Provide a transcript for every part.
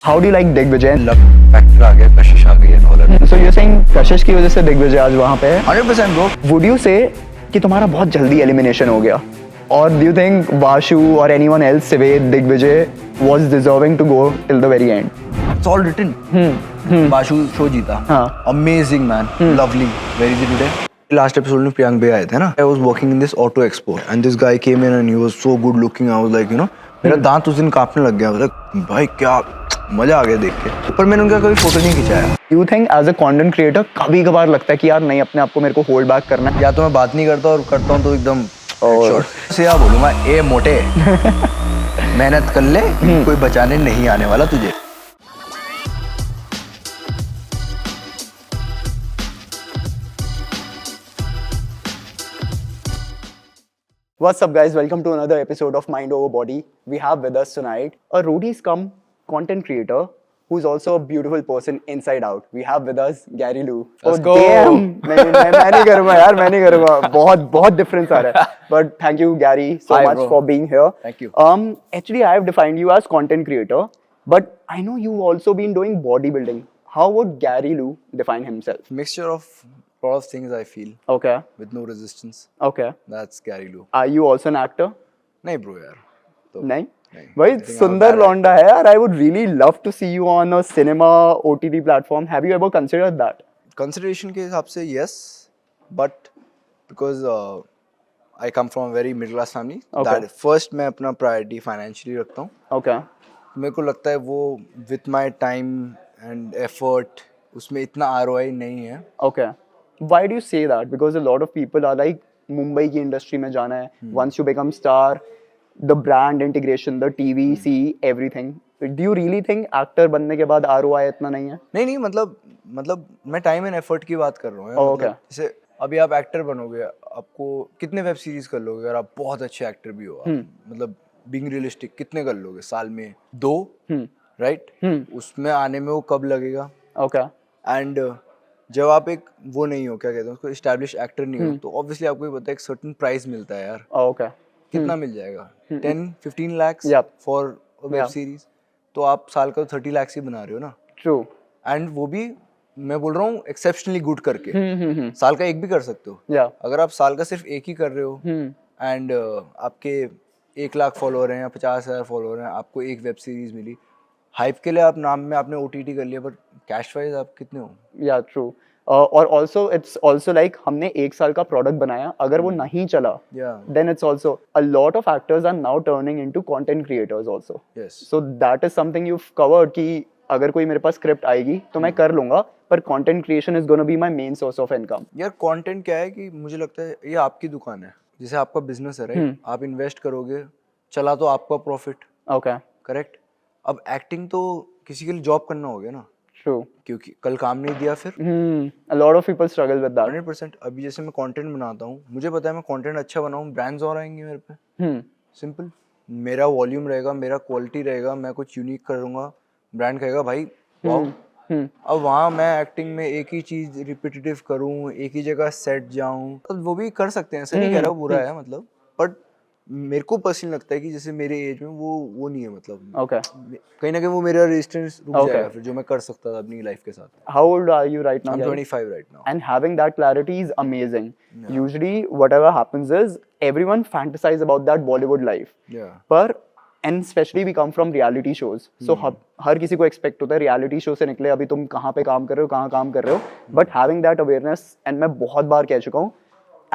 How do you like Digvijay? Luck factor आ गया, कशिश आ गई, नॉलेज। So you're saying कशिश की वजह से Digvijay आज वहाँ पे है? 100% ब्रो। Would you say कि तुम्हारा बहुत जल्दी एलिमिनेशन हो गया? Or do you think Vashu or anyone else way Digvijay was deserving to go till the very end? It's all written. बाशु show जीता। हाँ। Amazing man, lovely. Where is he today? Last episode में प्रियांक भैया आए थे ना। I was working in this auto expo and this guy came in and he was so good looking. I was like, you know, मेरा दांत उस दिन कांपने लग गया। I was like, भाई क्या मजा आ गया देख के। पर मैंने उनका कभी फोटो नहीं खिंचाया। You think as a content creator कभी कभार लगता है कि यार नहीं अपने आप को मेरे को होल्ड बैक करना है? या तो मैं बात नहीं करता और करता हूँ तो एकदम और- short। से क्या बोलूँगा, ए मोटे मेहनत कर ले, कोई बचाने नहीं आने वाला तुझे। What's up guys, welcome to another episode of Mind Over Body. We have with us tonight a roadies come content creator who's also a beautiful person inside out. We have with us Gary Lou. Let's go. Damn! मैं नहीं करूँगा यार, मैं नहीं करूँगा, बहुत difference आ रहा है. But thank you Gary so Hi, much bro. for being here. Thank you. Actually I have defined you as content creator, but I know you've also been doing bodybuilding. How would Gary Lou define himself? Mixture of lot of things I feel Okay, with no resistance. okay. That's Gary Lou. Are you also an actor? नहीं bro यार। तो नहीं नहीं। भाई I think I'm a सुंदर bad लौंडा है यार. I would really love to see you on a cinema OTT platform. Have you ever considered that? Consideration के हिसाब से yes, but because I come from a very middle class family, Okay. that first मैं अपना priority financially रखता हूँ। Okay. मेरे को लगता है वो with my time and effort उसमें इतना ROI नहीं है। Okay. Why do you say that? Because a lot of people are like Mumbai की इंडस्ट्री में जाना है. Once you become star, the brand integration, the TV, see everything. Do you really think actor बनने के बाद ROI इतना नहीं है? नहीं मतलब मैं टाइम एंड एफर्ट की बात कर रहा हूँ। Oh, मतलब okay. जैसे अभी आप एक्टर बनोगे, आपको कितने वेब सीरीज कर लोगे अगर आप बहुत अच्छे एक्टर भी हो आप, मतलब बीइंग रियलिस्टिक कितने कर लोगे साल में? 2 राइट? उसमें आने में वो कब लगेगा? Okay. एंड जब आप एक वो नहीं हो, क्या कहते हैं उसको, एस्टैब्लिश एक्टर नहीं हो, तो ऑब्वियसली आपको ये पता है एक सर्टेन प्राइस मिलता है यार। Oh, okay. कितना मिल जाएगा? 10-15 lakh Yep. For web Yeah. Series. तो आप साल का 30 लाख ही बना रहे हो ना। True. एंड वो भी मैं बोल रहा हूँ एक्सेप्शनली गुड करके। साल का एक भी कर सकते हो। Yeah. अगर आप साल का सिर्फ एक ही कर रहे हो एंड आपके 1 लाख फॉलोअर हैं या 50,000 फॉलोअर हैं, आपको एक वेब सीरीज मिली, हाइप के लिए आप नाम में आपने OTT कर लिया, बट कैश वाइज आप कितने हो? Yeah, true. और also it's also like हमने एक साल का प्रोडक्ट बनाया, अगर वो नहीं चला, Yeah. then it's also a lot of actors are now turning into content creators also. Yes. So that is something you've covered कि अगर कोई मेरे पास स्क्रिप्ट आएगी तो मैं कर लूंगा, पर content creation is gonna be my main source of income. यार कंटेंट क्या है कि मुझे लगता है ये आपकी दुकान है, जैसे आपका बिजनेस है राइट, आप इन्वेस्ट करोगे, चला तो आपका प्रॉफिट, Okay, करेक्ट? अब एक्टिंग तो किसी के लिए जॉब करना हो गया ना, true. क्योंकि कल काम नहीं दिया फिर। A lot of people struggle with that. 100%। अभी जैसे मैं कंटेंट बनाता हूँ, मुझे पता है मैं कंटेंट अच्छा बनाऊँ, ब्रांड्स और आएंगे मेरे पे। सिंपल। मेरा वॉल्यूम रहेगा, मेरा क्वालिटी रहेगा, मैं कुछ यूनिक करूँगा, ब्रांड कहेगा भाई वाओ। अब वहाँ मैं एक्टिंग में एक ही चीज रिपीटेटिव करूँ, एक ही जगह सेट जाऊँ, तो वो भी कर सकते हैं, ऐसा नहीं कह रहा बुरा है मतलब, बट मेरे को पर्सनली लगता है कि जैसे मेरे एज में वो नहीं है, मतलब Okay. कहीं ना कहीं वो मेरा रेजिस्टेंस रुक Okay. जाएगा फिर, जो मैं कर सकता था अपनी लाइफ के साथ। How old are you right now? I'm Gary? 25 right now. And having that clarity is amazing. Usually whatever happens is everyone fantasize about that Bollywood life. Yeah. पर and especially we come from reality shows. So हर किसी को expect होता है reality show से निकले, अभी तुम कहाँ पे काम कर रहे हो, कहाँ काम कर रहे हो. But having that awareness, and मैं बहुत बार कह चुका हूँ,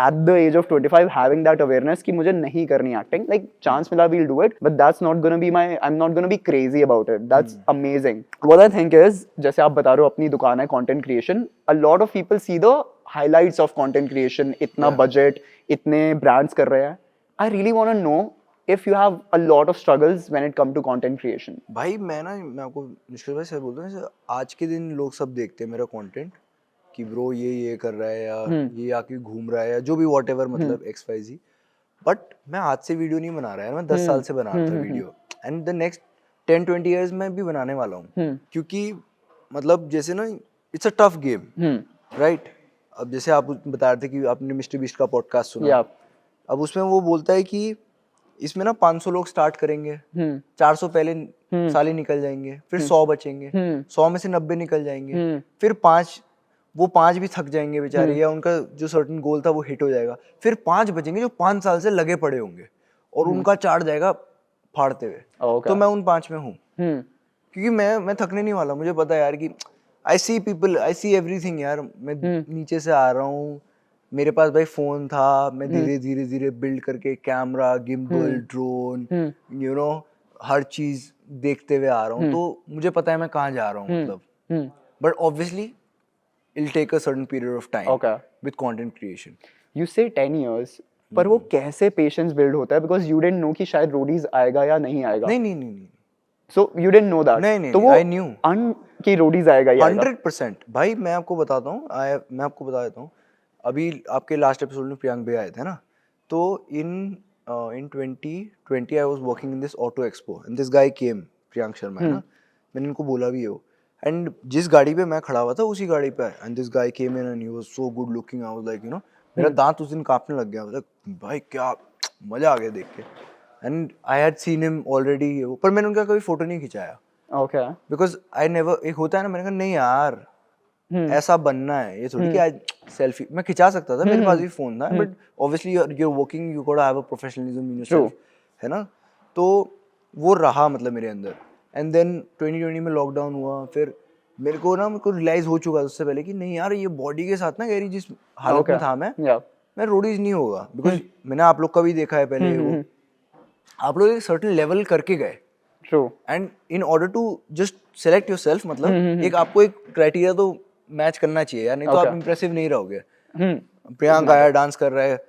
at the age of 25 having that awareness कि मुझे नहीं करनी acting, like chance मिला we'll do it, but that's not gonna be I'm not gonna be crazy about it. That's amazing. What I think is, जैसे आप बता रहे हो अपनी दुकान है content creation, a lot of people see the highlights of content creation, इतना budget, इतने brands कर रहे हैं. I really want to know if you have a lot of struggles when it come to content creation. भाई मैं आपको निष्कर्ष भाई सर बोलता हूँ, जैसे आज के दिन लोग सब देखते हैं मेरा कंटेंट कि ब्रो ये कर रहा है, या ये आके घूम रहा है, या जो भी व्हाटएवर, मतलब XYZ, बट मैं आज से वीडियो नहीं बना रहा है, मैं 10 साल से बना रहा था video, and the next 10-20 years में भी बनाने वाला हूँ, क्योंकि मतलब जैसे ना it's a tough game right. अब जैसे आप बता रहे थे कि आपने मिस्टर बीस्ट का पॉडकास्ट सुना, Yeah. अब उसमें वो बोलता है कि इसमें ना 500 लोग स्टार्ट करेंगे, 400 पहले साल ही निकल जाएंगे, फिर 100 बचेंगे, 100 में से 90 निकल जाएंगे, फिर 5 वो 5 भी थक जाएंगे बेचारे, या उनका जो सर्टेन गोल था वो हिट हो जाएगा, फिर 5 बचेंगे जो 5 साल से लगे पड़े होंगे और उनका चार्ट जाएगा फाड़ते हुए। तो मैं उन 5 में हूँ, क्योंकि मैं थकने नहीं वाला। मुझे पता है यार कि आई सी पीपल, आई सी एवरीथिंग यार। मैं नीचे से आ रहा हूँ, मेरे पास भाई फोन था, मैं धीरे धीरे धीरे बिल्ड करके camera, gimbal, drone, you know, हर चीज देखते हुए आ रहा हूँ। तो मुझे पता है मैं कहाँ जा रहा हूँ, मतलब। But obviously it'll take a certain period of time with content creation. You say 10 years, पर वो कैसे पेशेंस बिल्ड होता है? बिकॉज यू डिडंट नो कि शायद रोडीज आएगा या नहीं आएगा। नहीं। So you didn't know that. नहीं, तो वो I knew कि रोडीज आएगा ही आएगा। 100%। भाई मैं आपको बताता हूँ, मैं आपको बता देता हूँ। अभी आपके लास्ट एपिसोड में प्रियांक भैया आए थे ना, तो in 2020 I was working in this auto expo and this guy came, Priyank Sharma है ना, मैंने इनको बोला भी है वो, एंड जिस गाड़ी पे मैं खड़ा हुआ था उसी गाड़ी पे, and this guy came in and he was so good looking. I was like, you know, मेरा दांत उस दिन कांपने लग गया। मतलब भाई क्या मजा आ गया देख के। And I had seen him already, पर मैंने उनका कभी फोटो नहीं खिंचाया। ओके। बिकॉज आई नेवर, एक होता है ना, मैंने कहा नहीं यार ऐसा बनना है, ये थोड़ी कि आज सेल्फी मैं खिंचा सकता था, मेरे पास भी फोन था, but obviously you are working, you got have a professionalism in yourself, है ना। तो वो रहा मतलब मेरे अंदर। एंड देन 2020 में लॉकडाउन हुआ, फिर मेरे को रियलाइज हो चुका था उससे पहले कि नहीं यार, ये बॉडी के साथ ना गैरी जिस हालत में था मैं रोडीज नहीं होगा। बिकॉज मैंने आप लोग का भी देखा है पहले, वो आप लोग एक सर्टेन लेवल करके गए। True. And in order to just select yourself, मतलब एक आपको एक क्राइटेरिया तो मैच करना चाहिए यार, नहीं तो आप इंप्रेसिव नहीं रहोगे। प्रियांक आया डांस कर रहा है,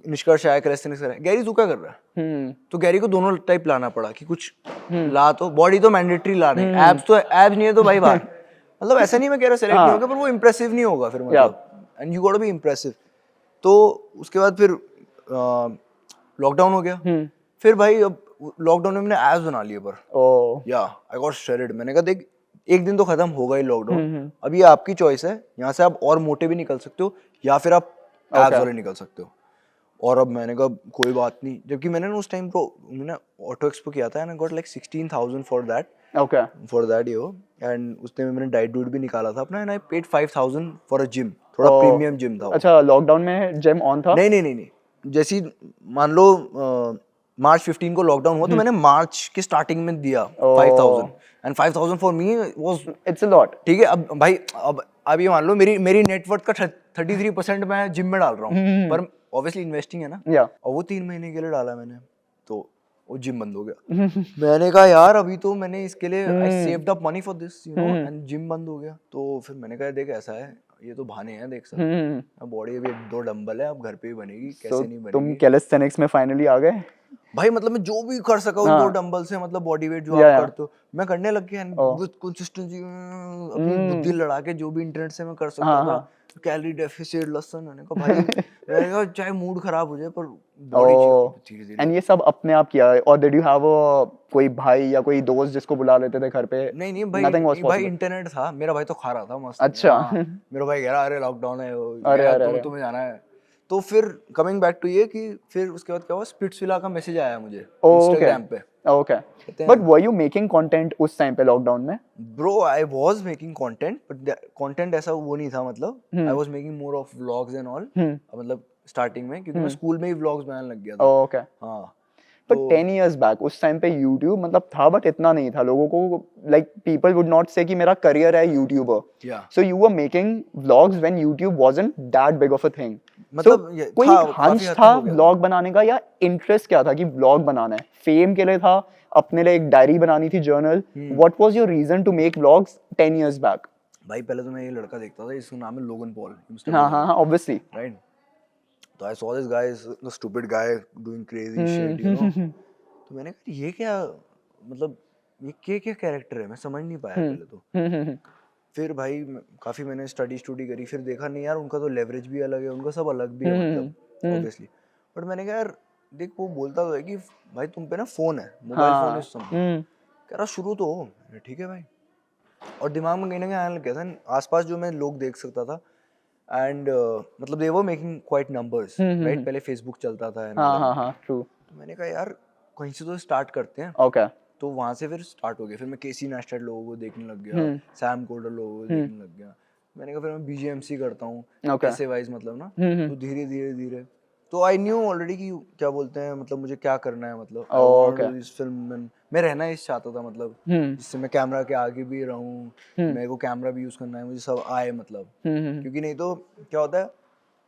निष्कर्ष आया कैलिस्थेनिक्स कर रहा है, गैरी तू क्या कर रहा है? तो गैरी को दोनों टाइप लाना पड़ा कि कुछ ला, तो बॉडी तो मैंडेटरी लाने, एब्स तो एब्स नहीं है तो भाई बात मतलब ऐसा नहीं मैं कह रहा सेलेक्ट नहीं होगा, पर वो इंप्रेसिव नहीं होगा फिर, मतलब and you got to be impressive. तो उसके बाद फिर लॉकडाउन हो गया। फिर भाई अब लॉकडाउन में मैंने एब्स बना लिए, पर या आई गॉट श्रेडेड। मैंने कहा देख, एक दिन तो खत्म होगा ही लॉकडाउन, अब ये आपकी चॉइस है, यहाँ से आप और मोटे भी निकल सकते हो या फिर आप एब्स वाले निकल सकते हो। और अब मैंने कहा कोई बात नहीं, जबकि मैंने उस टाइम मैंने ऑटो एक्सपो किया था and I got like 16,000 for that, for that yo. And उस टाइम मैंने डाइट डूट भी निकाला था अपना, and I paid 5,000 for a gym, थोड़ा प्रीमियम जिम था। अच्छा, लॉकडाउन में जिम ऑन था? नहीं, जैसी मान लो मार्च 15 को लॉकडाउन हुआ, तो मैंने मार्च के स्टार्टिंग में दिया 5,000, and 5,000 for me was it's a lot. ठीक है, अब भाई अब ये मान लो मेरी नेटवर्थ का 33% मैं जिम में डाल रहा हूँ, पर ऑब्वियसली इन्वेस्टिंग है ना। और वो 3 महीने के लिए डाला मैंने, तो वो जिम बंद हो गया। मैंने कहा यार अभी तो मैंने इसके लिए I saved up money for this, you know, and gym बंद हो गया। तो फिर मैंने कहा देख ऐसा है, ये तो बहाने हैं, देख सकते बॉडी अभी 2 डंबल है, अब घर पे ही बनेगी, कैसे नहीं बनेगी। तुम कैलिस्थेनिक्स में फाइनली आ गए भाई? मतलब मैं जो भी कर सका उन 2 डंबल से, मतलब बॉडी वेट जो आप करते हो मैं करने लग गया, विद कंसिस्टेंसी, अपनी बुद्धि लड़ा के जो भी इंटरनेट से मैं कर सकता था, कैलोरी डेफिसिट, लहसुन। मैंने कहा भाई मैंने कहा चाहे मूड खराब हो जाए पर बॉडी धीरे-धीरे। एंड ये सब अपने आप किया, और डिड यू हैव कोई भाई या कोई दोस्त जिसको बुला लेते थे घर पे? नहीं भाई इंटरनेट था, मेरा भाई तो खा रहा था मस्त। अच्छा। मेरा भाई कह रहा अरे लॉकडाउन है, अरे तुम्हें जाना है। तो फिर कमिंग बैक टू ये कि फिर उसके बाद क्या हुआ, स्प्लिट्सविला का मैसेज आया मुझे इंस्टाग्राम पे। Okay, but were you making content उस टाइम पे लॉकडाउन में? Bro I was making content, but content ऐसा वो नहीं था, मतलब I was making more of vlogs and all, मतलब स्टार्टिंग में, क्योंकि मैं स्कूल में ही व्लॉग्स बनाने लग गया था। ओके। हाँ, बट 10 years बैक उस टाइम पे YouTube मतलब था, बट इतना नहीं था। लोगों को लाइक पीपल वुड नॉट से कि मेरा करियर है YouTuber. So you were making vlogs when YouTube wasn't that big of a thing. मतलब कोई हंच था व्लॉग बनाने का, या इंटरेस्ट क्या था कि व्लॉग बनाना है? फेम के लिए था, अपने लिए एक डायरी बनानी थी, journal? What was your reason to make vlogs 10 years back? भाई पहले तो मैं ये लड़का देखता था, इसका नाम है लोगन पॉल। हाँ, ऑब्वियसली, राइट। तो I saw this guy, the stupid guy doing crazy shit, you know. तो मैंने कहा ये क्या, मतलब ये क्या कैरेक्टर है, मैं समझ नहीं पाया पहले तो। फिर भाई काफी मैंने स्टडी करी, फिर देखा नहीं यार उनका तो लेवरेज भी अलग है, उनका सब अलग भी है, मतलब ऑब्वियसली। बट मैंने कहा यार देख, वो बोलता तो है कि भाई तुम पे ना फोन है, मोबाइल फोन इस समय, कह रहा शुरू तो हो। ठीक है भाई। और दिमाग में कहीं ना कहीं आने लग गया था आसपास जो मैं लोग देख सकता था, एंड मतलब they were making quite numbers, right. पहले फेसबुक चलता था, ट्रू। तो मैंने कहा यार कहीं से तो स्टार्ट करते हैं। ओके तो वहां से फिर स्टार्ट हो गया, फिर मैं केसी नैस्टेड लोगों को देखने लग गया, सैम कोडर लोगों को देखने लग गया। मैंने कहा फिर मैं बीजीएमसी करता हूँ, Okay. ऐसे वाइज मतलब ना। तो धीरे धीरे धीरे तो आई न्यू ऑलरेडी कि क्या बोलते हैं, मतलब मुझे क्या करना है, मतलब I want to do this film. मैं रहना इस चाहता था, मतलब जिससे मैं कैमरा के आगे भी रहूं, मेरे को कैमरा भी यूज करना है, मुझे सब आए, मतलब क्योंकि नहीं तो क्या होता है,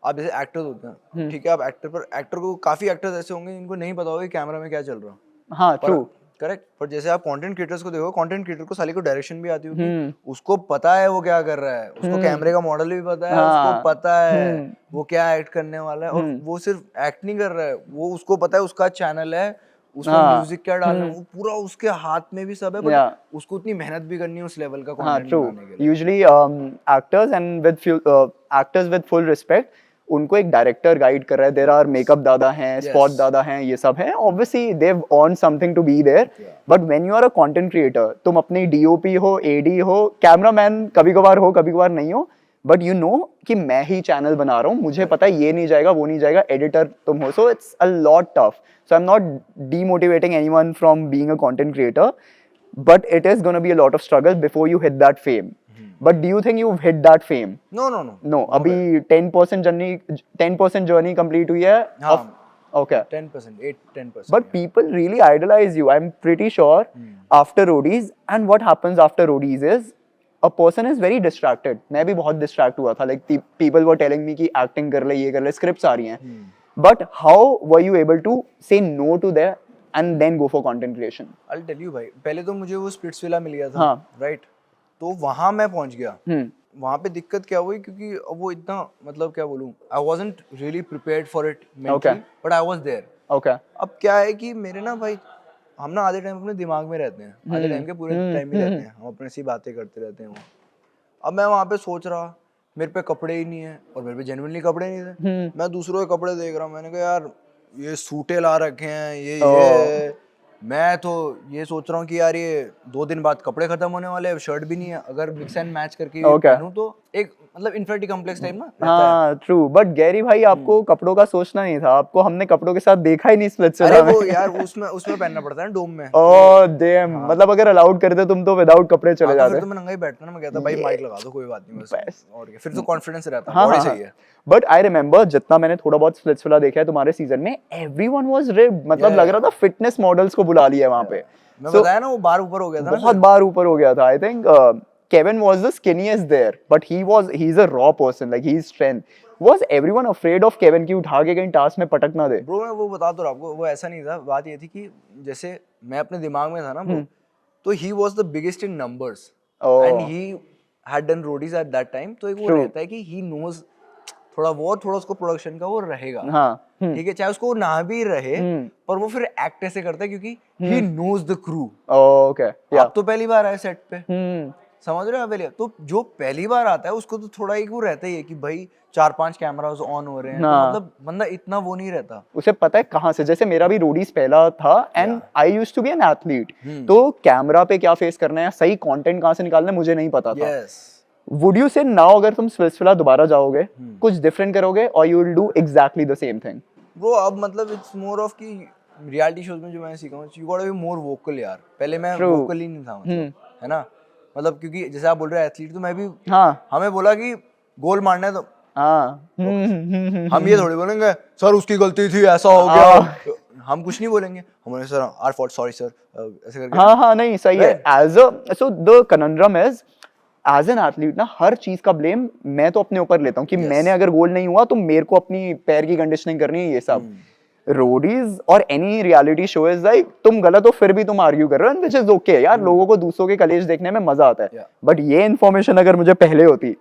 आप जैसे एक्टर्स होते हैं, ठीक है, आप एक्टर को काफी एक्टर्स ऐसे होंगे जिनको नहीं पता होगा कि कैमरा में क्या चल रहा। हाँ ट्रू करेक्ट। पर जैसे आप कंटेंट क्रिएटर्स को देखो, कंटेंट क्रिएटर को साले को डायरेक्शन भी आती होगी, उसको पता है वो क्या कर रहा है, उसको कैमरे का मॉडल भी पता है, उसको पता है वो क्या एक्ट करने वाला है, और वो सिर्फ एक्ट नहीं कर रहा है, वो उसको पता है उसका चैनल है, उसको म्यूजिक क्या डालना है, वो पूरा उसके हाथ में भी सब है, बट उसको उतनी मेहनत भी करनी है उस लेवल का कंटेंट बनाने के लिए। Usually actors and actors with full respect, उनको एक डायरेक्टर गाइड कर रहा है, देयर आर मेकअप दादा हैं, स्पॉट दादा हैं, ये सब हैं, obviously they have earn something to be there, but when you are a content creator, तुम अपनी डीओपी हो, एडी हो, कैमरामैन कभी कभार हो, कभी कभार नहीं हो, बट यू नो कि मैं ही चैनल बना रहा हूँ, मुझे पता है ये नहीं जाएगा, वो नहीं जाएगा, एडिटर तुम हो, so it's a lot tough. So I am not demotivating anyone from being a content creator, but it is going to be a lot of struggle before you hit that fame. But do you think you've hit that fame? No, अभी 10% journey complete हुई है। Okay. 10%, 8-10%. But people really idolize you. I'm pretty sure after roadies, and what happens after roadies is a person is very distracted. मैं भी बहुत distract हुआ था. Like people were telling me कि acting कर ले, ये कर ले, scripts आ रही हैं. But how were you able to say no to that and then go for content creation? I'll tell you भाई, पहले तो मुझे वो स्प्लिट्सविला मिल गया था, right? तो वहाँ मैं पहुँच गया। वहाँ पे दिक्कत क्या हुई, क्योंकि वो इतना, मतलब क्या बोलूँ, I wasn't really prepared for it mentally, but I was there. Okay. अब क्या है कि मेरे ना भाई, हम ना आधे टाइम अपने दिमाग में रहते हैं, आधे टाइम के पूरे टाइम ही रहते हैं, हम अपने से बातें करते रहते हैं। अब मैं वहाँ पे सोच रहा, मेरे पे कपड़े ही नहीं है, और मेरे पे जेन्युइनली कपड़े नहीं थे। मैं दूसरों के कपड़े देख रहा हूँ, मैंने कहा यार ये सूटे ला रखे हैं, ये मैं तो ये सोच रहा हूँ कि यार ये 2 दिन बाद कपड़े खत्म होने वाले हैं, शर्ट भी नहीं है, अगर मिक्स एंड मैच करके पहनूं तो एक मतलब इन्फिनिटी कॉम्प्लेक्स टाइप ना। हाँ ट्रू, बट गैरी भाई आपको कपड़ों का सोचना नहीं था, आपको हमने कपड़ों के साथ देखा ही नहीं स्प्लिट्सविला में। अरे वो यार उसमें पहनना पड़ता है ना डोम में। ओह डैम, मतलब अगर अलाउड करते तुम तो विदाउट कपड़े चले जाते। फिर तो मैं नंगा ही बैठता ना, मैं कहता भाई माइक लगा दो, कोई बात नहीं, बस और क्या, फिर तो कॉन्फिडेंस रहता है, बॉडी सही है। बट आई रिमेम्बर जितना मैंने थोड़ा बहुत स्प्लिट्सविला देखा है तुम्हारे सीजन में, एवरीवन वाज रिप्ड, मतलब लग रहा था फिटनेस मॉडल्स को बुला लिया वहां पे। मैं बताया ना वो बार ऊपर हो गया था, बहुत बार ऊपर हो गया था। I think Kevin was the skinniest there, but he's a raw person, like he's strength. Was everyone afraid of Kevin कि उठा के कहीं टास्क में पटक ना दे? Bro मैं वो बता तो रहा आपको, वो ऐसा नहीं था, बात ये थी कि जैसे मैं अपने दिमाग में था ना bro, तो he was the biggest in numbers and he had done roadies at that time, तो एक वो रहता है कि he knows थोड़ा उसको प्रोडक्शन का वो रहेगा, ठीक है, चाहे उसको ना भी रहे, पर वो फिर एक्ट ऐसे करता है क्योंकि he knows the crew. Okay, आप तो पहली बार आए सेट पे, समझ रहे हो पहले, तो जो पहली बार आता है उसको तो थोड़ा एक वो रहता ही है कि भाई 4-5 कैमरास ऑन हो रहे हैं, तो मतलब बंदा इतना वो नहीं रहता, उसे पता है कहाँ से। जैसे मेरा भी रोडीज पहला था and I used to be an athlete, तो कैमरा पे क्या फेस करना है, सही कंटेंट कहाँ से निकालना है, मुझे नहीं पता था। वुड यू से नाउ अगर तुम स्प्लिट्सविला दोबारा जाओगे कुछ डिफरेंट करोगे, और you will do exactly the same thing? Bro अब मतलब इट्स मोर ऑफ कि रियलिटी शोज में जो मैंने सीखा हूं, you got to be more vocal यार। पहले मैं वोकल ही नहीं था, मतलब है ना, मतलब क्योंकि जैसे आप बोल रहे हैं एथलीट, तो मैं भी हमें बोला कि गोल मारना है तो हम ये थोड़ी बोलेंगे सर उसकी गलती थी ऐसा हो गया, हम कुछ नहीं बोलेंगे, हमारे sir our fault, sorry sir, ऐसे करके। नहीं सही है। As a so the conundrum is as an athlete ना, हर चीज का ब्लेम मैं तो अपने ऊपर लेता हूँ कि मैंने अगर गोल नहीं हुआ तो मेरे को अपनी पैर की कंडीशनिंग करनी है, ये सब। रोडीज और any reality show is like तुम गलत हो फिर भी तुम आर्ग्यू कर रहे हो, व्हिच इज ओके यार, लोगों को दूसरों के कलेश देखने में मजा आता है। बट ये इन्फॉर्मेशन अगर मुझे पहले होती,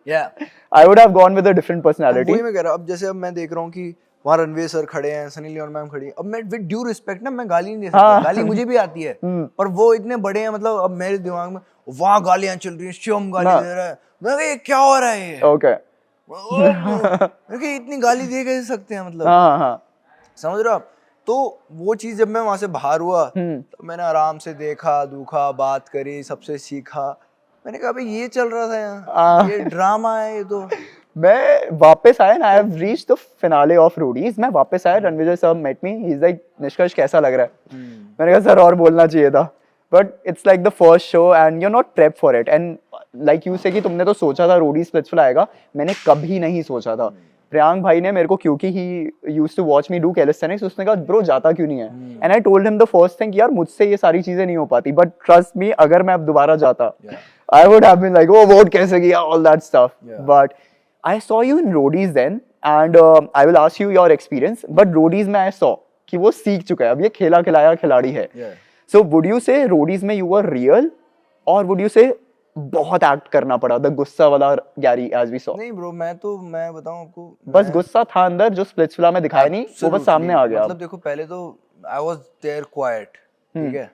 आई would have gone with a different personality. वही मैं कह रहा हूं, अब जैसे अब मैं देख रहा हूं कि वहां रणवीर सर खड़े हैं, सनी लियोन मैम खड़ी है, अब मैं विद ड्यू रिस्पेक्ट ना, मैं गाली नहीं दे सकता, गाली मुझे भी आती है, पर वो इतने बड़े हैं, मतलब अब मेरे दिमाग में वहां गालियां चल रही हैं, शिवम गाली दे रहा है, मैं कहा ये क्या हो रहा है, ओके मैं इतनी गाली दे कैसे सकते हैं, मतलब समझ रहे हो आप। तो वो चीज जब मैं वहां से बाहर हुआ, तो मैंने आराम से देखा दूखा, बात करी, सबसे सीखा, मैंने कहा भाई ये चल रहा था यहाँ, ये ड्रामा है ये तो। मैं वापस आया ना, I have reached the finale of Roadies. मैं वापस आया, Ranvijay sir met me, he is like Nishkarsh कैसा लग रहा है? मैंने कहा सर और बोलना चाहिए था, but it's like the first show and you are not prep for it. And like you say कि तुमने तो सोचा था रोडीज स्प्लिट्सविला आएगा, मैंने कभी नहीं सोचा था. प्रियांक भाई ने मेरे को, क्योंकि he used to watch me do calisthenics, उसने कहा ब्रो जाता क्यों नहीं है? And I told him the first thing, यार मुझसे ये सारी चीजें नहीं हो पाती, बट ट्रस्ट मी अगर मैं अब दोबारा जाता, I would have been like oh vote कैसे किया, all that stuff. But I saw you in Roadies then, and I will ask you your experience. But Roadies में I saw कि वो सीख चुका है, अब ये खेला खिलाया खिलाड़ी है. So would you say Roadies में you were real, or would you say बहुत एक्ट करना पड़ा, the गुस्सा वाला गैरी as we saw? नहीं ब्रो, मैं बताऊं आपको, बस गुस्सा था अंदर जो स्प्लिट्सविला में दिखाया नहीं, वो बस सामने आ गया. मतलब देखो, पहले तो I was there quiet, ठीक है,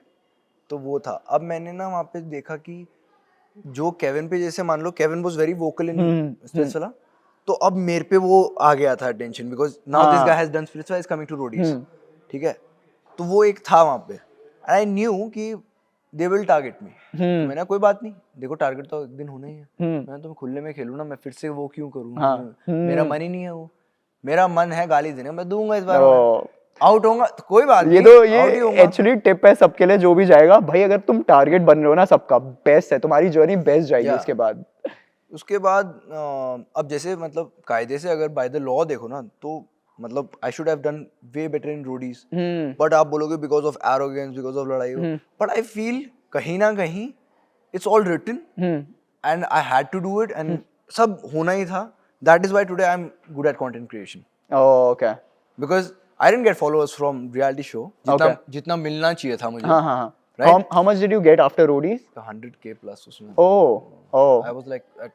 तो वो था. अब मैंने ना वहाँ पे देखा कि जो केविन पे, जैसे मान लो Kevin was very vocal in Splitsvilla, तो अब मेरे पे वो आ गया था tension, because now this guy has done Splitsvilla, is coming to Roadies, ठीक है. तो वो एक था वहाँ पे, एंड आई न्यू कि दे विल टारगेट मी. मैंने कोई बात नहीं, देखो टारगेट तो एक दिन होना ही है. मैं तो खुले में खेलूं ना, मैं फिर से वो क्यों करूं? मेरा मन ही नहीं है वो. मेरा मन है गाली देने, मैं दूंगा इस बार, आउट होऊंगा तो कोई बात नहीं. ये एक्चुअली टिप है सबके लिए जो भी जाएगा भाई, अगर तुम टारगेट बन रहे हो ना, सबका बेस्ट है, तुम्हारी जर्नी बेस्ट जाएगी. उसके बाद अब जैसे मतलब कायदे से अगर बाय द लॉ देखो ना, तो मतलब I should have done way better in Roadies, but आप बोलोगे because of arrogance, because of लड़ाई, बट आई फील कहीं ना कहीं it's all written and I had to do it, and सब होना ही था. That is why today I am good at content creation. Okay. Because I didn't get followers from reality show जितना मिलना चाहिए था मुझे. Right? How much did you get after Roadies? 100K plus उसमें. Oh. I was like at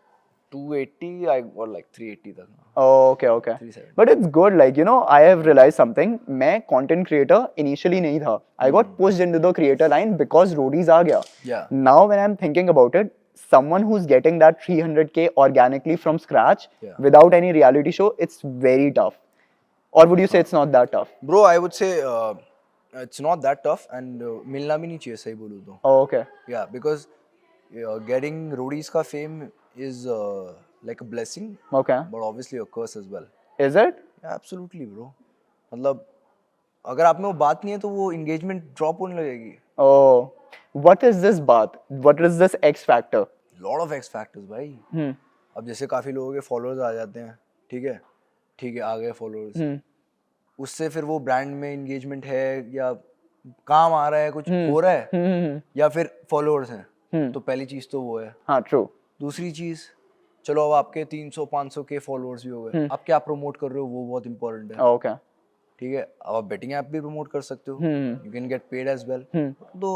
280, I got like 380 तक. Okay. 370. But it's good, like, you know, I have realized something. मैं content creator initially नहीं था. I got pushed into the creator line because Roadies आ गया. Yeah. Now when I'm thinking about it, someone who's getting that 300K organically from scratch without any reality show, it's very tough. Or would you say it's not that tough? Bro, I would say it's not that tough, and मिलना भी नहीं चाहिए, सही बोलूँ तो. Oh, okay. Yeah, because getting Roadies का fame is like a blessing. Okay. But obviously a curse as well. Is it? Yeah, absolutely, bro. मतलब अगर आप में वो बात नहीं है तो वो engagement drop होने लगेगी. Oh, what is this बात? What is this X factor? Lot of X factors, भाई. अब जैसे काफी लोगों के followers आ जाते हैं, ठीक है, आ गए फॉलोअर्स, उससे फिर वो ब्रांड में एंगेजमेंट है, या काम आ रहा है, कुछ हो रहा है, या फिर फॉलोअर्स हैं, तो पहली चीज तो वो है. हाँ, ट्रू. दूसरी चीज, चलो अब आपके 300-500 के फॉलोअर्स भी हो गए, आप क्या प्रमोट कर रहे हो वो बहुत इंपॉर्टेंट है. ओके. ठीक है, अब आप बेटिंग ऐप भी प्रमोट कर सकते हो, you can get paid as well. तो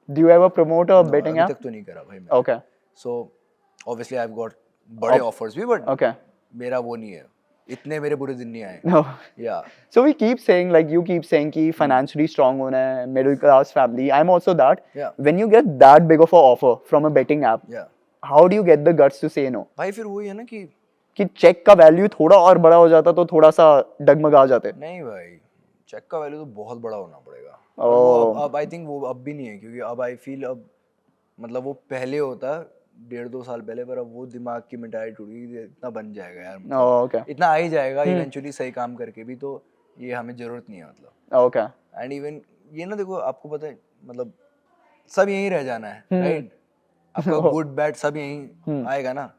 do you ever promote a betting app? अभी तक तो नहीं करा भाई मैं. Okay. So obviously I have got बड़े ऑफर्स भी, बट ओके, मेरा वो नहीं है, इतने मेरे बुरे दिन नहीं आए. No. Yeah. So we keep saying, like you keep saying कि financially strong होना है, middle class family. I'm also that. Yeah. When you get that big of a offer from a betting app, Yeah. how do you get the guts to say no? भाई फिर वही है ना कि check का value थोड़ा और बड़ा हो जाता तो थोड़ा सा डगमगा जाते. नहीं भाई, चेक का वैल्यू तो बहुत बड़ा होना पड़ेगा. अब आई थिंक वो अब भी नहीं है, क्योंकि अब आई फील अब मतलब वो पहले होता 1.5-2 साल पहले, पर अब वो दिमाग की मेंटालिटी टूट गई, इतना बन जाएगा यार, मतलब इतना आ ही जाएगा इवेंचुअली सही काम करके भी, तो ये हमें जरूरत नहीं है मतलब. ओके. एंड इवन ये ना देखो, आपको पता है मतलब सब यहीं रह जाना है, राइट? आपका गुड बैड सब यहीं आएगा ना,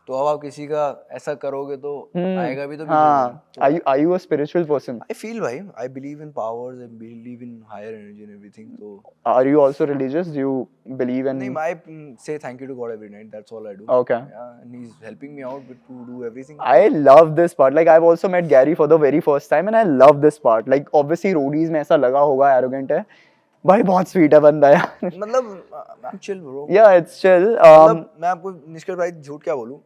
तो अब आप किसी का ऐसा करोगे तो आएगा भी तो. Are you a spiritual person? I feel भाई, I believe in powers, I believe in higher energy and everything. So are you also religious? Do you believe in? नहीं, I say thank you to God every night. That's all I do. Okay. Yeah, and He's helping me out to do everything. I love this part. Like I've also met Gary for the very first time, and I love this part. Like obviously Roadies में ऐसा लगा होगा arrogant है, भाई बहुत sweet है बंदा यार. मतलब I'm chill bro. Yeah, it's chill. मतलब मैं आपको निष्कर्ष भाई झूठ क्या बोलूं,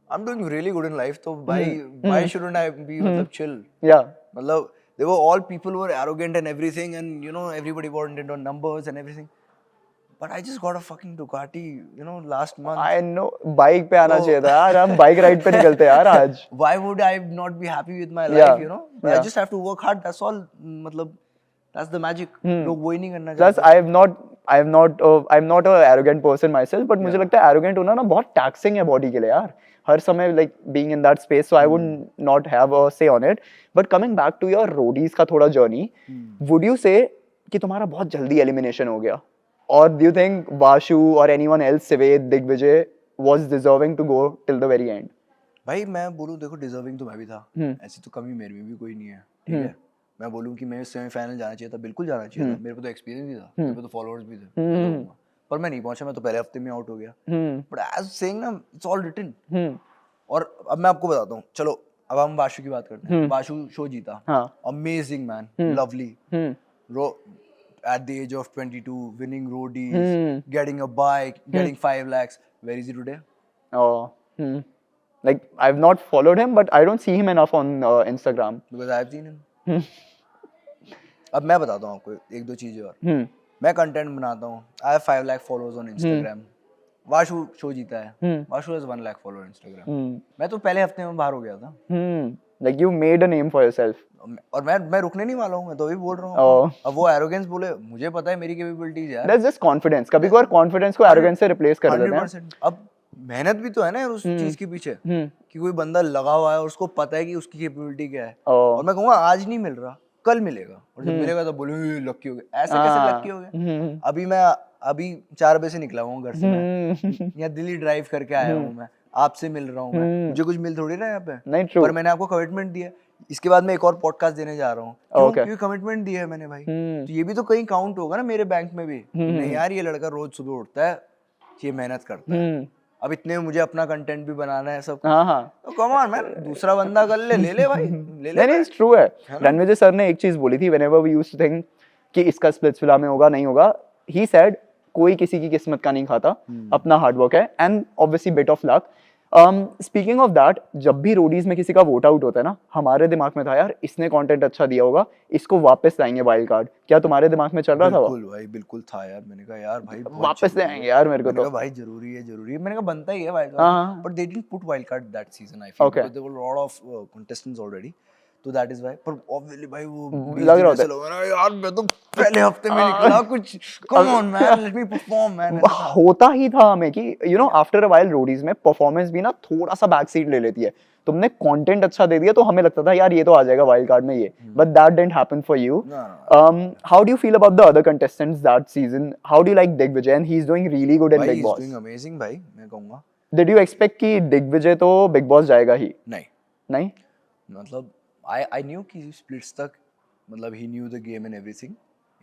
I'm doing really good in life, तो भाई why shouldn't I be मतलब chill? Yeah. मतलब they were all people were arrogant and everything, and you know everybody wanted on numbers and everything, but I just got a fucking Ducati, you know, last month. I know, bike पे आना चाहिए था यार, हम bike ride पे निकलते यार आज. Why would I not be happy with my life, you know? I just have to work hard, that's all. मतलब that's the magic. लोग वो ही नहीं करना चाहते. Plus I have not I am not a arrogant person my self, but मुझे लगता है arrogant होना ना बहुत टैक्सिंग है बॉडी के लिए यार, हर समय like being in that space, so I would not have a say on it. But coming back to your Roadies का थोड़ा जर्नी, वुड यू से कि तुम्हारा बहुत जल्दी एलिमिनेशन हो गया, और डू यू थिंक वाशु और एनीवन एल्स, सिवेद, Digvijay was deserving to go till the very end? भाई मैं बोलूं, देखो डिजर्विंग तो मैं भी था, ऐसी तो कमी मेरे में भी कोई नहीं है, ठीक है. मैं बोलूं कि मैं सेमीफाइनल जाना चाहिए था, बिल्कुल जाना चाहिए था, मेरे पे तो एक्सपीरियंस भी था, मेरे पे तो फॉलोअर्स भी थे, पर मैं नहीं पहुंचा, मैं तो पहले हफ्ते में आउट हो गया. बट एज सेइंग ना, इट्स ऑल रिटन. और अब मैं आपको बताता हूँ, चलो अब हम वाशु की बात करते हैं. वाशु शो जीता, amazing man, lovely, at the age of 22, winning roadies, getting a bike, getting 5 lakhs. Where is he today? Oh, like I've not followed him, but I don't see him enough on Instagram. Because I've seen him. अब मैं बताता हूँ आपको एक दो चीजें और. मैं कंटेंट बनाता हूँ. I have 5 lakh followers on Instagram. Vashu show जीता है. Vashu has 1 lakh followers on Instagram. मैं तो पहले हफ्ते में बाहर हो गया था. Like you made a name for yourself. और मैं रुकने नहीं वाला हूँ, मैं तो अभी बोल रहा हूँ. अब वो एरोगेंस बोले, मुझे पता है मेरी कैपेबिलिटीज यार. That's just confidence. कभी-कभार confidence को arrogance से replace कर देते हैं. 100%. अब मेहनत भी तो है ना यार उस चीज के पीछे, कि कोई बंदा लगा हुआ है और उसको पता है कि उसकी कैपेबिलिटी क्या है. और मैं कहूँगा आज नहीं मिल रहा, कल मिलेगा, और जब मिलेगा तो बोले लक्की हो गए. ऐसे कैसे लक्की हो गए? अभी 4 बजे से निकला हूँ घर से, मैं यहाँ दिल्ली ड्राइव करके आया हूँ, मैं आपसे मिल रहा हूँ. मैं मुझे कुछ मिल थोड़ी ना यहाँ पे, नहीं, true. पर मैंने आपको कमिटमेंट दिया. इसके बाद मैं एक और पॉडकास्ट देने जा रहा हूँ, क्योंकि कमिटमेंट दिया है मैंने भाई. तो ये भी तो कहीं काउंट होगा ना मेरे बैंक में भी. नहीं यार, ये लड़का रोज सुबह उठता है, ये मेहनत करता है. अब इतने मुझे अपना कंटेंट भी बनाना है सब. तो कम ऑन मैन, दूसरा बंदा कर ले भाई, ले. नहीं, इट्स ट्रू है. रणविजय सर ने एक चीज बोली थी, whenever we used to think कि इसका स्प्लिट्सविला में होगा नहीं होगा, ही सेड कोई किसी की किस्मत का नहीं खाता, अपना हार्ड वर्क है, and obviously bit of luck. Speaking of that, जब भी रोडीज में किसी का वोट आउट होता है ना, हमारे दिमाग में था यार इसने कंटेंट अच्छा दिया होगा, इसको वापस लाएंगे वाइल्ड कार्ड. क्या तुम्हारे दिमाग में चल रहा था? बिल्कुल भाई, बिल्कुल था यार. मैंने कहा यार भाई वापस ले आएंगे यार, मेरे को तो भाई जरूरी है. मैंने कहा बनता ही है wild card, but they didn't put wild card that season, I feel, because there were lot of contestants already, तो दैट इज व्हाई. पर ऑब्वियसली भाई वो लग रहा होता है यार, मैं तो पहले हफ्ते में निकला कुछ, कम on man, let me perform man. होता ही था हमें कि you know after a while Roadies में परफॉर्मेंस भी ना थोड़ा सा बैक सीट ले लेती है. तुमने कंटेंट अच्छा दे दिया तो हमें लगता था यार ये तो आ जाएगा वाइल्ड कार्ड में ये, but that didn't happen for you. How do you feel about the other contestants that season? How do you like Digvijay? And he is doing really good in Bigg Boss. He is doing amazing भाई, मैं कहूंगा. Did you expect कि दिग्विजय तो big boss जाएगा ही? नहीं, मतलब I knew कि splits तक, मतलब he knew the game and everything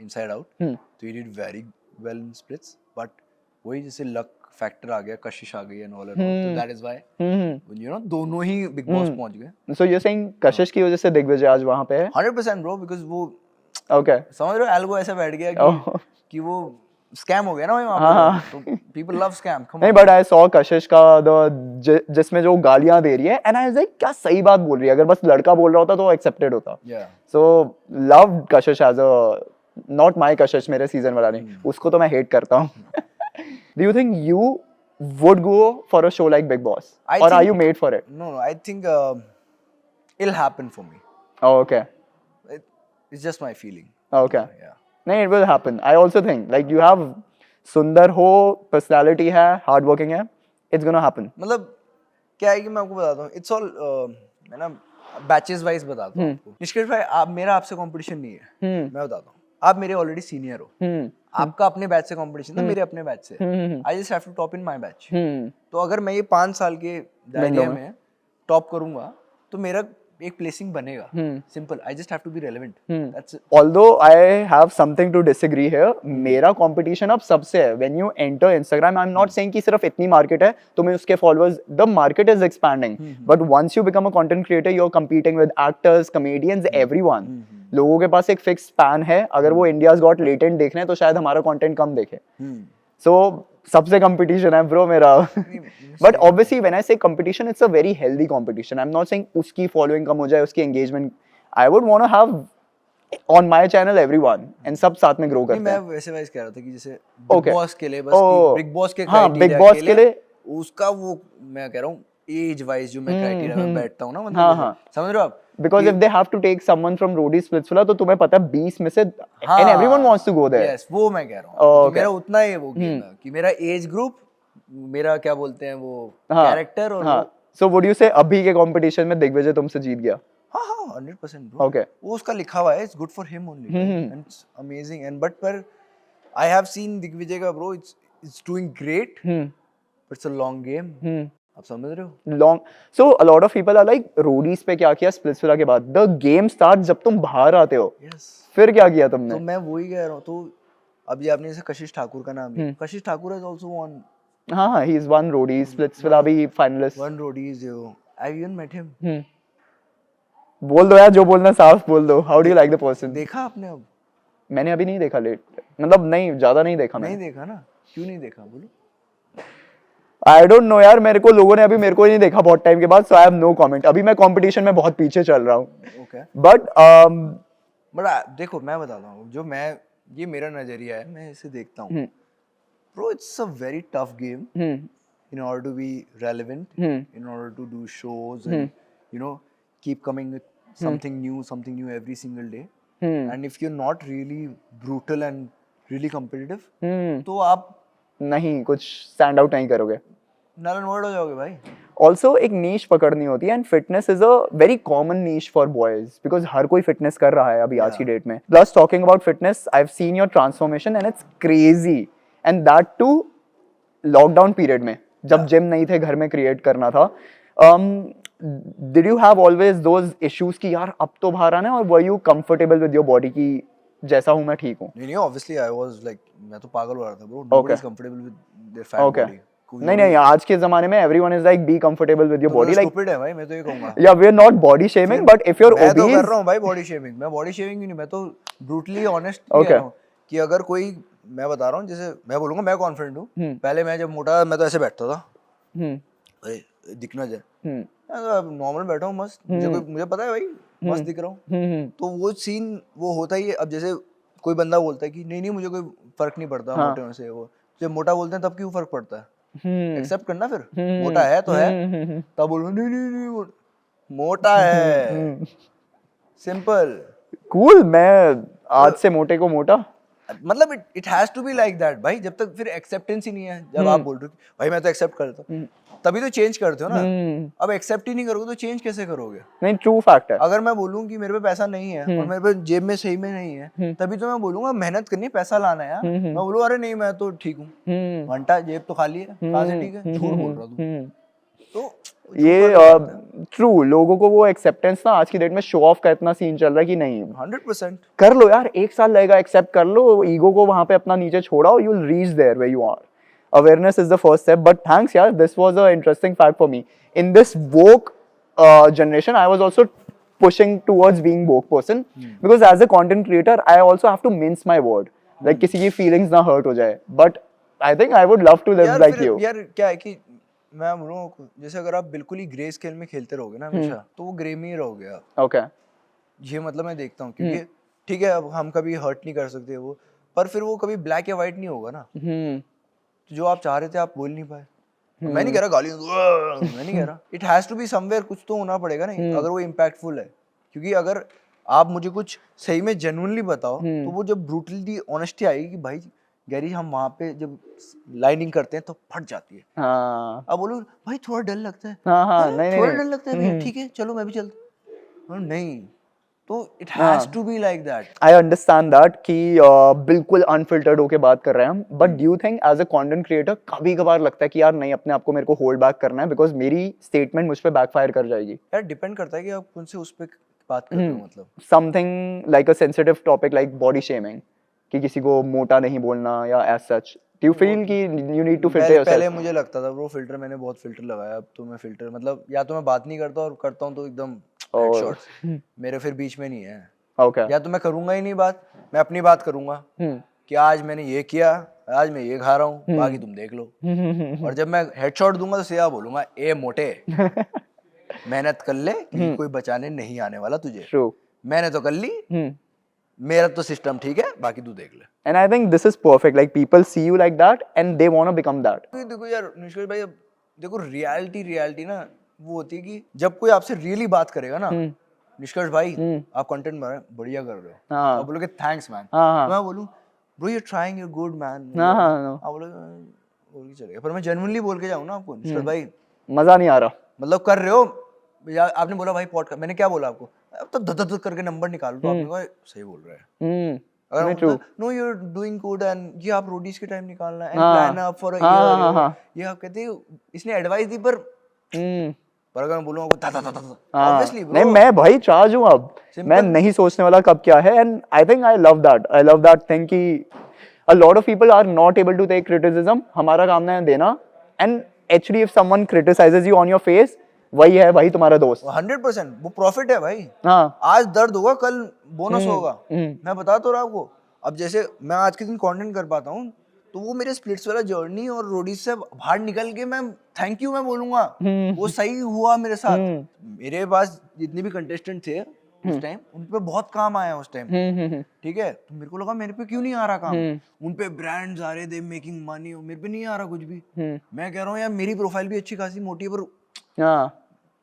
inside out, तो he did very well in splits, but वही जैसे luck factor आ गया, कशिश आ गई and all that, so that is why you know दोनों ही big boss पहुंच गए. So you're saying कशिश की वजह से दिग्विजय आज वहाँ पे है? 100% bro, because वो okay, समझ रहे हो, एल्गो ऐसा बैठ गया कि वो स्कैम हो गया ना वहाँ पे, तो people love scam. नहीं, बट आई सॉ कशिश का जिसमें जो गालियां दे रही है, एंड आई वाज लाइक क्या सही बात बोल रही है, अगर बस लड़का बोल रहा होता तो एक्सेप्टेड होता. So love Kashish as a, not my कशिश, मेरे सीजन वाला नहीं, उसको तो मैं हेट करता हूँ. Do you think you would go for a show like Big Boss, or are you made for it? No, I think it'll happen for me. Oh, okay. It's just my feeling. Okay. Yeah. No, it will happen. I also think like you have सुंदर हो, personality है, hard working है, it's gonna happen. मतलब क्या है कि मैं आपको बताता हूँ, it's all मैं ना बैचेस वाइज बताता हूँ आपको. निष्क्रिय भाई, आप मेरा आपसे कंपटीशन नहीं है, मैं बताता हूँ. आप मेरे ऑलरेडी सीनियर हो, आपका अपने बैच से कंपटीशन था, मेरे अपने बैच से. I just have to top in my batch. तो अगर मैं ये 5 साल के आइडिया में टॉप करूंगा तो मेरा एक प्लेसिंग बनेगा. Simple, I just have to be relevant, that's it. Although I have something to disagree here, मेरा कंपटीशन अब सबसे है. When you enter Instagram, I am not saying कि सिर्फ इतनी मार्केट है तुम्हें उसके followers, the market is expanding, but once you become a content creator, you are competing with actors, comedians, everyone. लोगों के पास एक फिक्स स्पैन है, अगर वो इंडियाज गॉट लेटेंट देख रहे हैं तो शायद हमारा कंटेंट कम देखे. सो सबसे कंपटीशन है ब्रो मेरा. But obviously when I say competition, it's a very healthy competition. I am not saying उसकी फॉलोइंग कम हो जाए, उसकी engagement. I would want to have on my channel everyone, and सब साथ में ग्रो करते हैं. मैं वैसे वाइज कह रहा था कि जैसे बिग बॉस के लिए, बस बिग बॉस के बिग बॉस के लिए उसका वो मैं कह रहा हूँ एज वाइज जो मैं क्राइटेरिया में बैठता हूँ ना, मतलब समझ रहे हो आप, because if they have to take someone from Rodi Splitsvilla तो तुम्हें पता है 20 में से हाँ, and everyone wants to go there. yes, वो मैं कह रहा हूँ Oh, तो okay. मेरा उतना ही वो गेम है कि मेरा एज ग्रुप, मेरा क्या बोलते हैं वो कैरेक्टर और हाँ. So would you say अभी के कंपटीशन में दिग्विजय तुमसे जीत गया? हाँ हाँ 100% ब्रो. Okay. वो उसका लिखा हुआ है, it's good for him only and it's amazing and but पर आई हैव सीन दिग्विजय का bro, it's doing great but it's a long game. आप समझ रहे हो? Long. So a lot of people are like Rodis पे क्या किया Splitsvilla के बाद? The game starts जब तुम बाहर आते हो. यस. फिर क्या किया तुमने? तो मैं वही कह रहा हूँ. तो अभी आपने जैसे कशिश ठाकुर का नाम लिया. Kashish Thakur has also won हाँ, he is one Rodis Splitsvilla भी finalist. Won Roadies. I even met him. बोल दो यार जो बोलना साफ बोल दो. How do you like the person? देखा आपने? अब मैंने अभी नहीं देखा लेट. मतलब नहीं ज्यादा नहीं देखा नहीं मैंने. देखा ना? क्यों नहीं देखा बोलो? आई डोंट नो यार, मेरे को लोगों ने अभी मेरे को ही नहीं देखा बहुत टाइम के बाद, सो आई हैव नो कमेंट. अभी मैं कंपटीशन में बहुत पीछे चल रहा हूँ. ओके. बट बट देखो मैं बताता हूँ, जो मैं, ये मेरा नजरिया है, मैं इसे देखता हूँ. Bro it's a very tough game in order to be relevant, in order to do shows and you know keep coming with something new every single day. And if you're not really brutal and really competitive, तो आप नहीं कुछ stand out नहीं करोगे. null and void हो जाओगे भाई. Also एक नीश पकड़नी होती है and fitness is a very common niche for boys because हर कोई फिटनेस कर रहा है अभी आज की डेट में. Plus talking about fitness, I have seen your transformation and it's crazy and that too lockdown period में जब जिम नहीं थे, घर में क्रिएट करना था. Did you have always those issues कि यार अब तो बाहर आना है, और were you comfortable with your body की जैसा हूं मैं ठीक हूं? नहीं ऑब्वियसली आई वाज लाइक, मैं तो पागल हो रहा था bro. Nobody is comfortable with their fat body. नहीं आज के जमाने में everyone is like be comfortable with your body. Like stupid है भाई, मैं तो ये कहूंगा. या we are not body shaming but if you are मैं तो ओबीज. कर रहा हूं भाई बॉडी शेमिंग. मैं बॉडी शेमिंग नहीं, मैं तो ब्रूटली ऑनेस्ट कह रहा हूं कि अगर कोई, मैं बता रहा हूं, जैसे मैं बोलूंगा मैं कॉन्फिडेंट हूं. पहले मैं जब मोटा, मैं तो ऐसे बैठता था, अरे दिखना जाए, नॉर्मल बैठा हूँ मस्त, मुझे पता है भाई मस्त दिख रहा हूँ. तो वो सीन वो होता ही है. अब जैसे कोई बंदा बोलता है कि नहीं मुझे कोई फर्क नहीं पड़ता मोटे होने से, वो जब मोटा बोलते हैं तब क्यों फर्क पड़ता है? एक्सेप्ट करना फिर. मोटा है तो है, तब बोलो नहीं मोटा है. सिंपल. कूल. मैं आज से मोटे को मोटा, मतलब it has to be like that भाई. जब तक फिर एक्सेप्टेंस ही नहीं है, जब आप बोल रहे हो कि भाई मैं तो एक्सेप्ट करता हूं, तभी तो चेंज करते हो ना. अब एक्सेप्ट ही नहीं करोगे तो चेंज कैसे करोगे? नहीं ट्रू फैक्ट है. अगर मैं बोलूं कि मेरे पे पैसा नहीं है और मेरे पे जेब में सही में नहीं है, तभी तो मैं बोलूंगा मेहनत करनी है, पैसा लाना है यार. मैं बोलूं अरे नहीं मैं तो ठीक हूँ, घंटा जेब तो खाली है, कहाँ से ठीक है? झूठ बोल रहा तू. तो ये ट्रू, लोगों को वो एक्सेप्टेंस ना आज की डेट में शो ऑफ का इतना सीन चल रहा है कि नहीं 100% कर लो यार, 1 साल लगेगा, एक्सेप्ट कर लो, ईगो को वहां पे अपना नीचे छोड़ाओ, you will reach there where you are. Awareness is the first step. But thanks yaar, this was a interesting fact for me. In this woke generation, I was also pushing towards being woke person because as a content creator, I also have to mince my word. Like किसी की feelings ना hurt हो जाए. But I think I would love to live like you. यार क्या है कि मैं बोलूँ, जैसे अगर आप बिल्कुल ही ग्रे स्केल में खेलते रहोगे ना हमेशा, तो वो ग्रे में ही रहोगे आप. Okay. ये मतलब मैं देखता हूँ, क्योंकि ठीक है अब हम कभी हर्ट नहीं कर सकते वो, पर फिर वो कभी ब्लैक या व्हाइट नहीं होगा ना. जो आप चाह रहे थे आप बोल नहीं पाए. मैं नहीं कह रहा गाली, मैं नहीं कह रहा. It has to be somewhere, कुछ तो होना पड़ेगा नहीं, अगर वो इम्पैक्टफुल है. क्योंकि अगर आप मुझे कुछ सही में जेन्युइनली बताओ, तो वो जब ब्रूटली ऑनेस्टी आएगी कि भाई गैरी हम वहाँ पे जब लाइनिंग करते हैं तो फट जाती है. हाँ. अब बोलो भाई थोड़ा डर लगता है. हाँ नहीं थोड़ा डर लगता है, ठीक है चलो मैं भी चलता. नहीं, तो it has to be like that. I understand that कि बिल्कुल अनफिल्टर्ड होके बात कर रहे हैं हम, but do you think as a content creator कभी कभार लगता है कि यार नहीं अपने आप को मेरे को होल्ड बैक करना है बिकॉज मेरी स्टेटमेंट मुझ पे बैकफायर कर जाएगी? यार डिपेंड करता है कि आप कौन से उस पे बात कर रहे हो. मतलब something like a sensitive topic like body shaming, कि किसी को मोटा नहीं बोलना या as such, do you feel कि you need to filter yourself? पहले मुझे लगता था ब्रो फिल्टर, मैंने बहुत फिल्टर लगाया. अब तो मैं फिल्टर मतलब या तो मैं बात नहीं करता, और करता हूँ तो एकदम हेडशॉट्स. मेरे फिर बीच में नहीं है. Okay. या तो मैं करूंगा ही नहीं बात, मैं अपनी बात करूंगा कि आज मैंने ये किया, आज मैं ये खा रहा हूँ, बाकी तुम देख लो. और जब मैं हेडशॉट दूंगा तो सीधा बोलूंगा ए मोटे मेहनत कर ले, कि कोई बचाने नहीं आने वाला तुझे. True. मैंने तो कर ली, मेरा तो सिस्टम ठीक है, बाकी तू देख ले. And I think this is perfect. Like people see you like that and they want to become that. देखो यार निष्कर्ष भाई, अब देखो रियलिटी ना वो होती है कि जब कोई आपसे रियली बात करेगा ना, निष्कर्ष भाई आप कंटेंट बना रहे हो, बढ़िया कर रहे हो, हाँ। आप बोलोगे थैंक्स मैन, हाँ, मैं बोलूं bro you trying, you good man, हाँ, आप बोलोगे बोल के चलेगा, पर मैं जेन्युइनली बोल के जाऊं ना आपको, निष्कर्ष भाई मजा नहीं आ रहा। मतलब कर रहे हो, या आपने बोला भाई पॉडकास्ट, मैंने क्या बोला आपको, अब तो धद धद करके नंबर निकालो, तो आपने कहा सही बोल रहा है। अगर true. No you are doing good and ये आप रोडीज के टाइम निकालना एंड हाँ, प्लान अप फॉर अ हाँ, हाँ, ईयर, हाँ। ये आप कहते हो इसने एडवाइस दी, पर हम्म, अगर मैं बोलूं आपको ता ता ता ता, हाँ। ऑब्वियसली नहीं, ब्रो, मैं भाई चार्ज हूँ अब। मैं Simple. नहीं सोचने वाला कब क्या है, and I think I love that thing कि a lot of people are not able to take criticism. हमारा काम है देना, and actually if someone criticizes you on your face, वही है भाई तुम्हारा दोस्त। 100% वो प्रॉफिट है भाई। हाँ। आज दर्द होगा, कल बोनस होगा। हम्म। मैं बता तो रहा आपको, अब जैसे मैं आज के दिन कंटेंट कर पाता हूँ, तो वो मेरे स्प्लिट्स वाला जर्नी और रोडीज से बाहर निकल के मैं थैंक यू मैं बोलूंगा, वो सही हुआ मेरे साथ। मेरे पास जितने भी कंटेस्टेंट थे उस टाइम, उन पे बहुत काम आया उस टाइम, ठीक है, तो मेरे को लगा मेरे पे क्यों नहीं आ रहा काम, उन पे ब्रांड्स आ रहे, दे मेकिंग मनी, मेरे पे नहीं आ रहा कुछ भी। मैं कह रहा हूँ यार मेरी प्रोफाइल भी अच्छी खासी मोटी है, पर हाँ।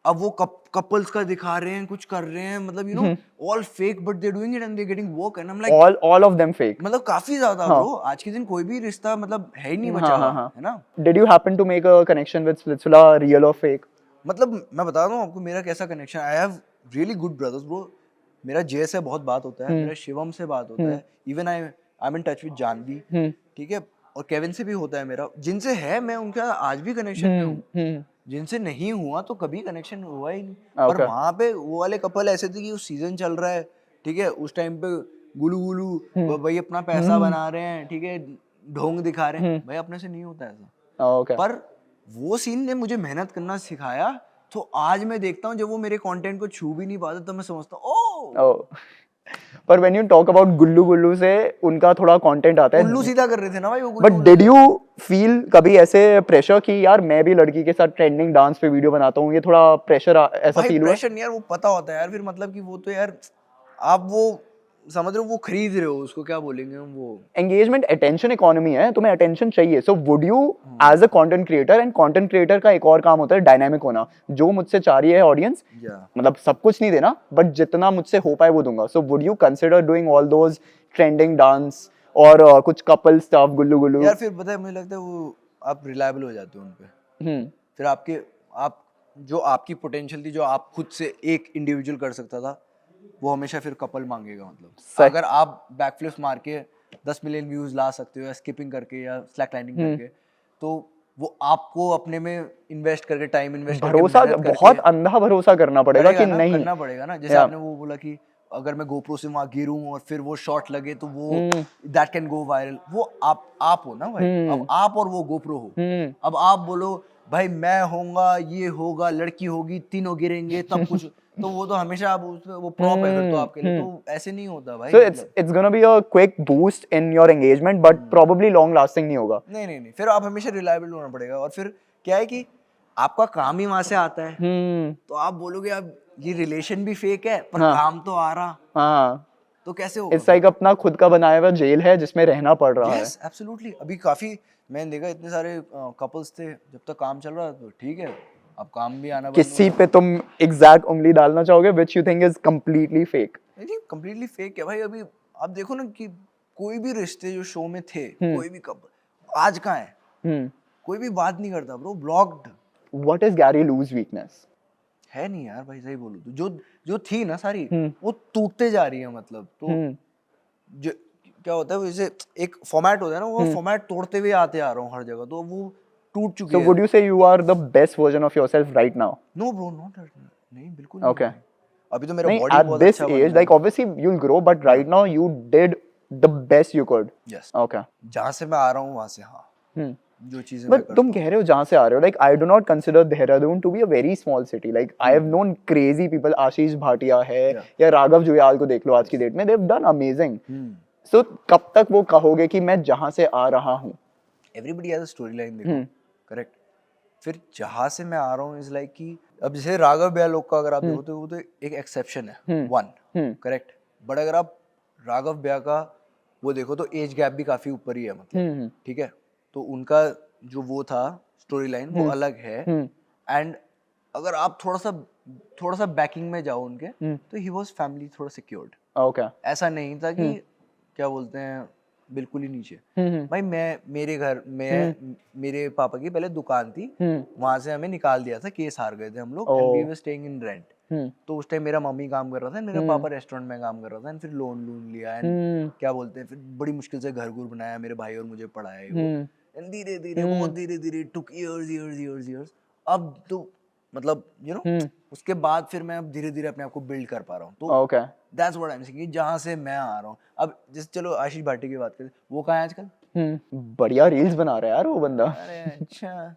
अब वो कपल्स का दिखा रहे हैं, कुछ कर रहे हैं, मतलब you know all fake but they doing it and they getting work, and I am like all of them fake। मतलब काफी ज्यादा ब्रो, आज के दिन कोई भी रिश्ता मतलब है ही नहीं बचा हुआ, है ना। Did you happen to make a connection with Splitsvilla, real or fake? मतलब मैं बता रहा हूँ आपको मेरा कैसा connection, I have really good brothers bro. मेरा जय से बहुत बात होता है, मेरा शिवम से बात होता है, even I am in touch with Jahnvi, ठीक है, और केविन से भी होता है मेरा, जिनसे है मैं उनका आज भी कनेक्शन में हूँ, जिनसे नहीं हुआ तो कभी कनेक्शन हुआ ही नहीं। पर वहां पे वो वाले कपल ऐसे थे कि उस सीजन चल रहा है, ठीक है, उस टाइम पे गुलू गुलू भाई अपना पैसा बना रहे हैं, ठीक है, ढोंग दिखा रहे हैं, भाई अपने से नहीं होता ऐसा। Okay। पर वो सीन ने मुझे मेहनत करना सिखाया, तो आज मैं देखता हूँ जब वो मेरे कंटेंट को छू भी नहीं पाते, तो मैं समझता हूँ Oh। पर when you talk about गुल्लू गुल्लू से उनका थोड़ा कंटेंट आता है, उल्लू सीधा कर रहे थे ना भाई वो बट डिड यू फील कभी ऐसे प्रेशर कि यार मैं भी लड़की के साथ ट्रेंडिंग डांस पे वीडियो बनाता हूँ, ये थोड़ा प्रेशर ऐसा भाई फील हुआ? प्रेशर नहीं यार, वो पता होता है यार, फिर मतलब कि वो तो यार आप वो समझ रहे हो, वो खरीद रहे हो, उसको क्या बोलेंगे हम, वो एंगेजमेंट अटेंशन इकोनॉमी है, तुम्हें अटेंशन चाहिए। So would you as a content creator, and content creator का एक और काम होता है डायनामिक होना, जो मुझसे चाह रही है ऑडियंस, मतलब सब कुछ नहीं देना बट जितना मुझसे हो पाए वो दूंगा। सो would you consider doing all those trending dance और कुछ कपल स्टफ, गुल्लू गुल्लू? यार फिर पता है मुझे लगता है वो आप रिलायबल हो जाते हो उन पे, फिर आप जो आपकी पोटेंशियल थी, जो आप खुद से एक इंडिविजुअल कर सकता था, वो हमेशा फिर कपल मांगेगा। मतलब अगर आप बैकफ्लिप्स मार के 10 मिलियन व्यूज ला सकते हो, या स्किपिंग करके या स्लैक लाइनिंग करके, तो वो आपको अपने में इन्वेस्ट करके, टाइम इन्वेस्ट करके, भरोसा, बहुत अंधा भरोसा करना पड़ेगा कि नहीं करना पड़ेगा ना। जैसे आपने वो बोला कि अगर मैं गोप्रो से वहां गिरूं और फिर वो शॉट लगे तो वो दैट कैन गो वायरल, वो आप हो ना भाई, अब आप और वो गोप्रो हो, अब आप बोलो भाई मैं होऊंगा, ये होगा, लड़की होगी, तीनों गिरेंगे तब कुछ, तो वो तो हमेशा आप उसमें वो प्रॉप है फिर तो आपके लिए, तो ऐसे नहीं होता भाई। So it's gonna be a quick boost in your engagement, but probably long lasting नहीं होगा। नहीं, फिर आप हमेशा रिलायबल होना पड़ेगा, और फिर क्या है कि आपका काम ही वहां से आता है, तो आप बोलोगे अब ये रिलेशन भी फेक है पर काम तो आ रहा, हाँ, तो कैसे होगा? इट्स लाइक अपना खुद का बनाया हुआ जेल है जिसमें रहना पड़ रहा है। Yes absolutely. अभी काफी मैंने देखा, इतने सारे कपल्स थे, जब तक काम चल रहा था तो ठीक है, अब काम भी आना बंद किसी पे तुम एग्जैक्ट उंगली डालना चाहोगे which you think is completely fake? नहीं, कंप्लीटली फेक है भाई। अभी आप देखो ना कि कोई भी रिश्ते जो शो में थे, कोई भी कपल आज कहाँ है, कोई भी बात नहीं करता bro, blocked. What is Gary Lou's weakness? है नहीं यार भाई, सही बोलूं तो जो थी ना सारी, वो टूटते जा रही है। मतलब तो जो क्या होता है, वो जैसे एक फॉर्मेट होता है ना, वो फॉर्मेट तोड़ते हुए आते आ रहा हूँ हर जगह, तो वो टूट चुकी है। So would you say you are the best version of yourself right now? No bro, not नहीं, बिल्कुल नहीं। Okay। अभी तो मेरा नहीं, बॉडी at बहुत this अच्छा बन age, गया like obviously you'll grow, but right now you did the best you could। Yes, Okay। जहाँ से मैं आ रहा हूँ वहाँ से, हाँ, जो चीजें मैं बट करता तुम कह रहे हो जहाँ से आ रहे हो, like I do not consider Dehradun to be a very small city। Like I have known crazy people, आशीष भाटिया है या राघव जुयाल को देख लो आज की डेट में, they've done amazing। So कब तक वो कहोगे कि मैं जहाँ से आ रहा हूँ? Everybody has a story line, देखो, करेक्ट। फिर जहाँ से मैं आ रहा हूँ इज लाइक कि अब जैसे राघव ब्याह लोग का अगर आप देखो तो वो तो एक एक्सेप्शन है, वन, करेक्ट। बट अगर आप राघव ब्याह का वो देखो तो एज गैप भी काफी ऊपर ही है, मतलब ठीक है, तो उनका जो वो था स्टोरी लाइन वो अलग है। एंड अगर आप थोड़ा सा बैकिंग में जाओ उनके, तो ही वाज फैमिली थोड़ा सिक्योर्ड। ओके। ऐसा नहीं था कि क्या बोलते हैं बिल्कुल ही नीचे। भाई मेरे पापा की पहले दुकान थी, वहां से हमें निकाल दिया था, केस हार गए थे हम लोग, and we were staying in rent. तो उस टाइम मेरा मम्मी काम कर रहा था, मेरा पापा रेस्टोरेंट में काम कर रहा था, एंड फिर लोन लिया, एंड क्या बोलते हैं फिर बड़ी मुश्किल से घर बनाया, मेरे भाई और मुझे पढ़ाया वो, एंड धीरे धीरे बहुत धीरे धीरे टुक इयर्स। अब तो मतलब उसके बाद फिर मैं अब धीरे धीरे अपने आप को बिल्ड कर पा रहा हूँ। तो okay. That's what I am saying, जहाँ से मैं आ रहा हूँ। अब जैसे चलो आशीष भाटी की बात करें, वो कहाँ है आजकल? बढ़िया रील्स बना रहा है यार वो बंदा। अरे अच्छा।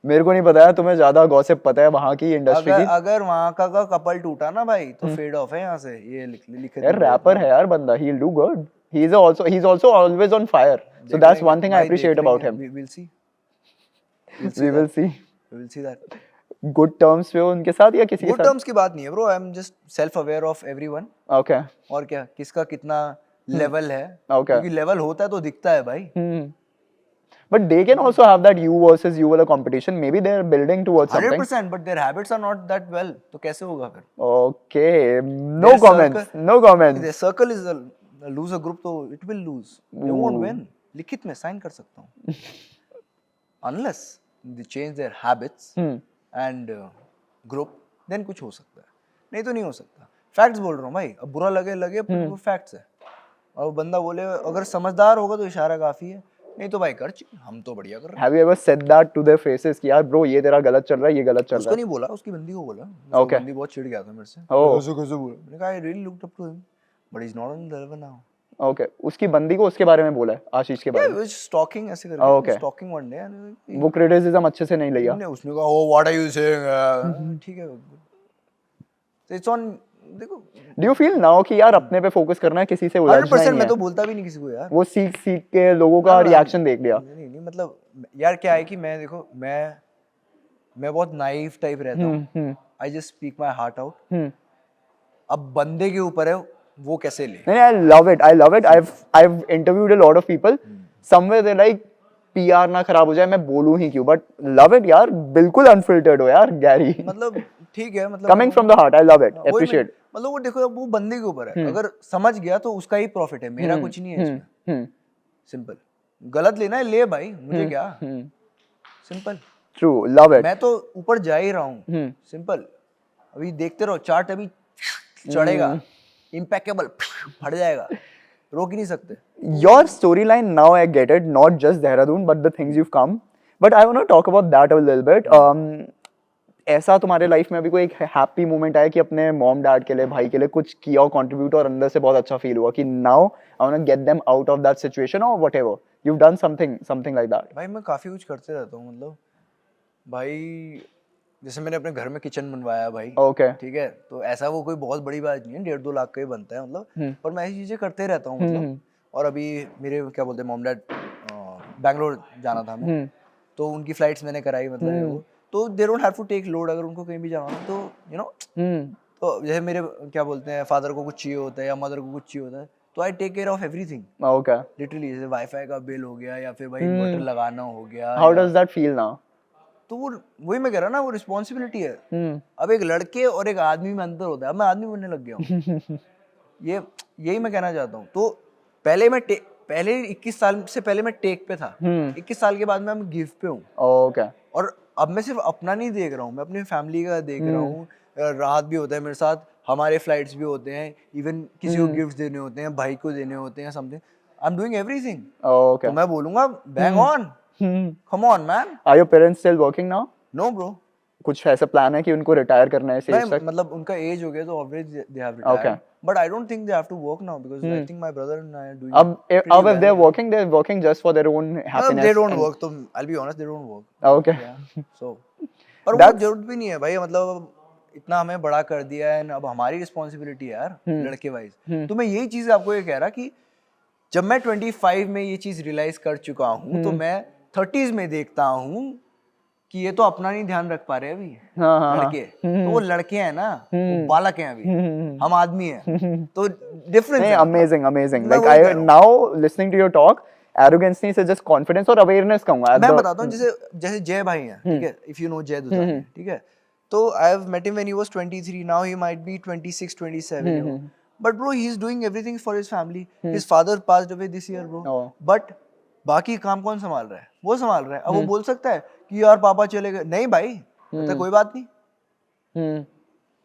मेरे को नहीं पता है, तुम्हें ज्यादा गॉसिप पता है वहां की इंडस्ट्री की। अगर वहाँ का कपल टूटा ना भाई, तो फेड ऑफ है यहाँ से, ये लिखे यार रैपर है यार बंदा, he will do good, he is also always on fire, so that's one thing I appreciate about him. We will see that. good terms पे हो उनके साथ या किसी के good साथ? terms की बात नहीं है bro, I am just self aware of everyone. Okay. और क्या, किसका कितना लेवल है, Okay. क्योंकि लेवल होता है तो दिखता है भाई। But they can also have that you versus you वाला competition. Maybe they are building towards something. 100%, but their habits are not that well. तो कैसे होगा फिर? Okay, no comments, no comments. Their circle is a loser group, तो it will lose. They won't win. लिखित में sign कर सकता हूँ। Unless they change their habits and group, then कुछ हो सकता है। नहीं तो नहीं हो सकता। Facts बोल रहा हूँ भाई। अब बुरा लगे पर वो facts है। और वो बंदा बोले अगर समझदार होगा तो इशारा काफी है। नहीं तो भाई कर, हम तो बढ़िया कर रहे हैं। Have you ever said that to their faces कि यार bro ये तेरा गलत चल रहा है, ये गलत चल रहा है? उसको नहीं बोला, उसकी बंदी को बोला। Okay. बंदी बहुत चिढ़ गया था मेरे से। कैसे बोला? मैंने कहा I really looked up to him, but he's not on the level now. Okay, उसकी बंदी को उसके बारे में बोला है, आशीष के बारे में? Yeah, was stalking ऐसे करके। Okay. Stalking one day and वो criticism अच्छे से नहीं लिया? उसने कहा oh what are you saying? ठीक है। तो it's on, देखो। Do you feel now कि यार अपने पे फोकस करना है, किसी से उलझना नहीं है? 100% मैं तो बोलता भी नहीं किसी को यार। वो सीख के लोगों का रिएक्शन देख लिया। नहीं मतलब यार क्या है कि मैं देखो मैं बहुत नाइव टाइप रहता हूँ। I just speak my heart out। अब बंदे के ऊपर है वो कैसे ले। नहीं, I love it. I've interviewed a lot of people. Somewhere they like PR ना खराब हो जाए, मैं बोलूँ ही क्यों, but love it यार, बिल्कुल unfiltered हो यार गैरी। मतलब ठीक है, मतलब coming from the heart, I love it, appreciate। मतलब वो देखो वो बंदे के ऊपर है, अगर समझ गया तो उसका ही प्रॉफिट है, मेरा कुछ नहीं है इसमें। सिंपल, गलत लेना है ले भाई, मुझे क्या, सिंपल। True, love it. मैं तो ऊपर जा ही रहा हूँ, सिंपल। अभी देखते रहो चार्ट, अभी चढ़ेगा, इम्पेकेबल फट जाएगा, रोक ही नहीं सकते। Your storyline now I get it, not just Dehradun but the things you've come, but I want to talk about that a little bit। ऐसा तुम्हारे लाइफ में अभी कोई एक हैप्पी मोमेंट आया कि अपने मॉम डैड के लिए, भाई के लिए कुछ किया और कंट्रीब्यूट और अंदर से बहुत अच्छा फील हुआ कि now I want to get them out of that situation और whatever you have done something like that? भाई मैं काफी कुछ करते रहता हूँ, मतलब भाई जैसे मैंने अपने घर में किचन बनवाया भाई, ओके, ठीक है, तो ऐसा वो कोई बहुत बड़ी बात नहीं है, 1.5-2 लाख का ही बनता है मतलब, पर मैं ऐसी चीजें करते रहता हूँ मतलब। और अभी मेरे क्या बोलते हैं मॉम डैड बैंगलोर जाना था मैं, तो उनकी फ्लाइट्स मैंने कराई, मतलब वो तो they don't have to take load, अगर उनको कहीं भी जाना हो तो यू नो, तो जैसे मेरे क्या बोलते हैं फादर को कुछ चाहिए होता है या मदर को कुछ चाहिए होता है, तो I take care of everything. Okay, literally जैसे वाईफाई का बिल हो गया या फिर भाई इन्वर्टर लगाना हो गया। How does that feel now? तो वो वही मैं कह रहा ना, वो रिस्पॉन्सिबिलिटी है। अब एक लड़के और एक आदमी में अंतर होता है, अब मैं आदमी बनने लग गया हूँ। यही मैं कहना चाहता हूँ। तो पहले 21 साल से पहले मैं टेक पे था, 21 साल के बाद मैं गिव पे हूँ। ओके, और अब मैं सिर्फ अपना नहीं देख रहा हूँ, मैं अपनी फैमिली का देख रहा हूँ। राहत भी होता है मेरे साथ, हमारे फ्लाइट्स भी होते हैं, इवन किसी को गिफ्ट देने होते हैं, भाई को देने होते हैं, something. I am doing everything. Okay, तो मैं बोलूंगा bang on, come on man. Are your parents still working now? No bro. कुछ ऐसा प्लान है कि उनको रिटायर करना है इस एज तक? मतलब उनका एज हो गया तो obviously they have retired, but I don't think they have to work now because I think my brother and I are doing. अब if they are working just for their own happiness। they don't work, तो I'll be honest, they don't work। Okay, so पर वो जरूरत भी नहीं है भाई, मतलब इतना हमें बड़ा कर दिया है, अब हमारी रिस्पॉन्सिबिलिटी है यार लड़के वाइज। तो मैं यही चीज आपको ये कह रहा कि जब मैं 25 में ये चीज रियलाइज कर चुका हूँ, तो मैं 30s में देखता हूँ कि ये तो अपना नहीं ध्यान रख पा रहे अभी लड़के, तो वो लड़के हैं ना, वो बालक हैं अभी, हम आदमी हैं, तो डिफरेंस है। Amazing like I now listening to your talk, arrogance नहीं, जस्ट कॉन्फिडेंस और अवेयरनेस कहूंगा। मैं बताता हूँ, जैसे जय भाई हैं, ठीक है, इफ यू नो जय दुधानी, ठीक है, तो I have met him when he was 23, now he might be 26 27, but bro he is doing everything for his family. His father passed away this year bro, but बाकी काम कौन संभाल रहा है? वो संभाल रहा है। अब वो बोल सकता है कि यार पापा चले गए, नहीं भाई, तो कोई बात नहीं।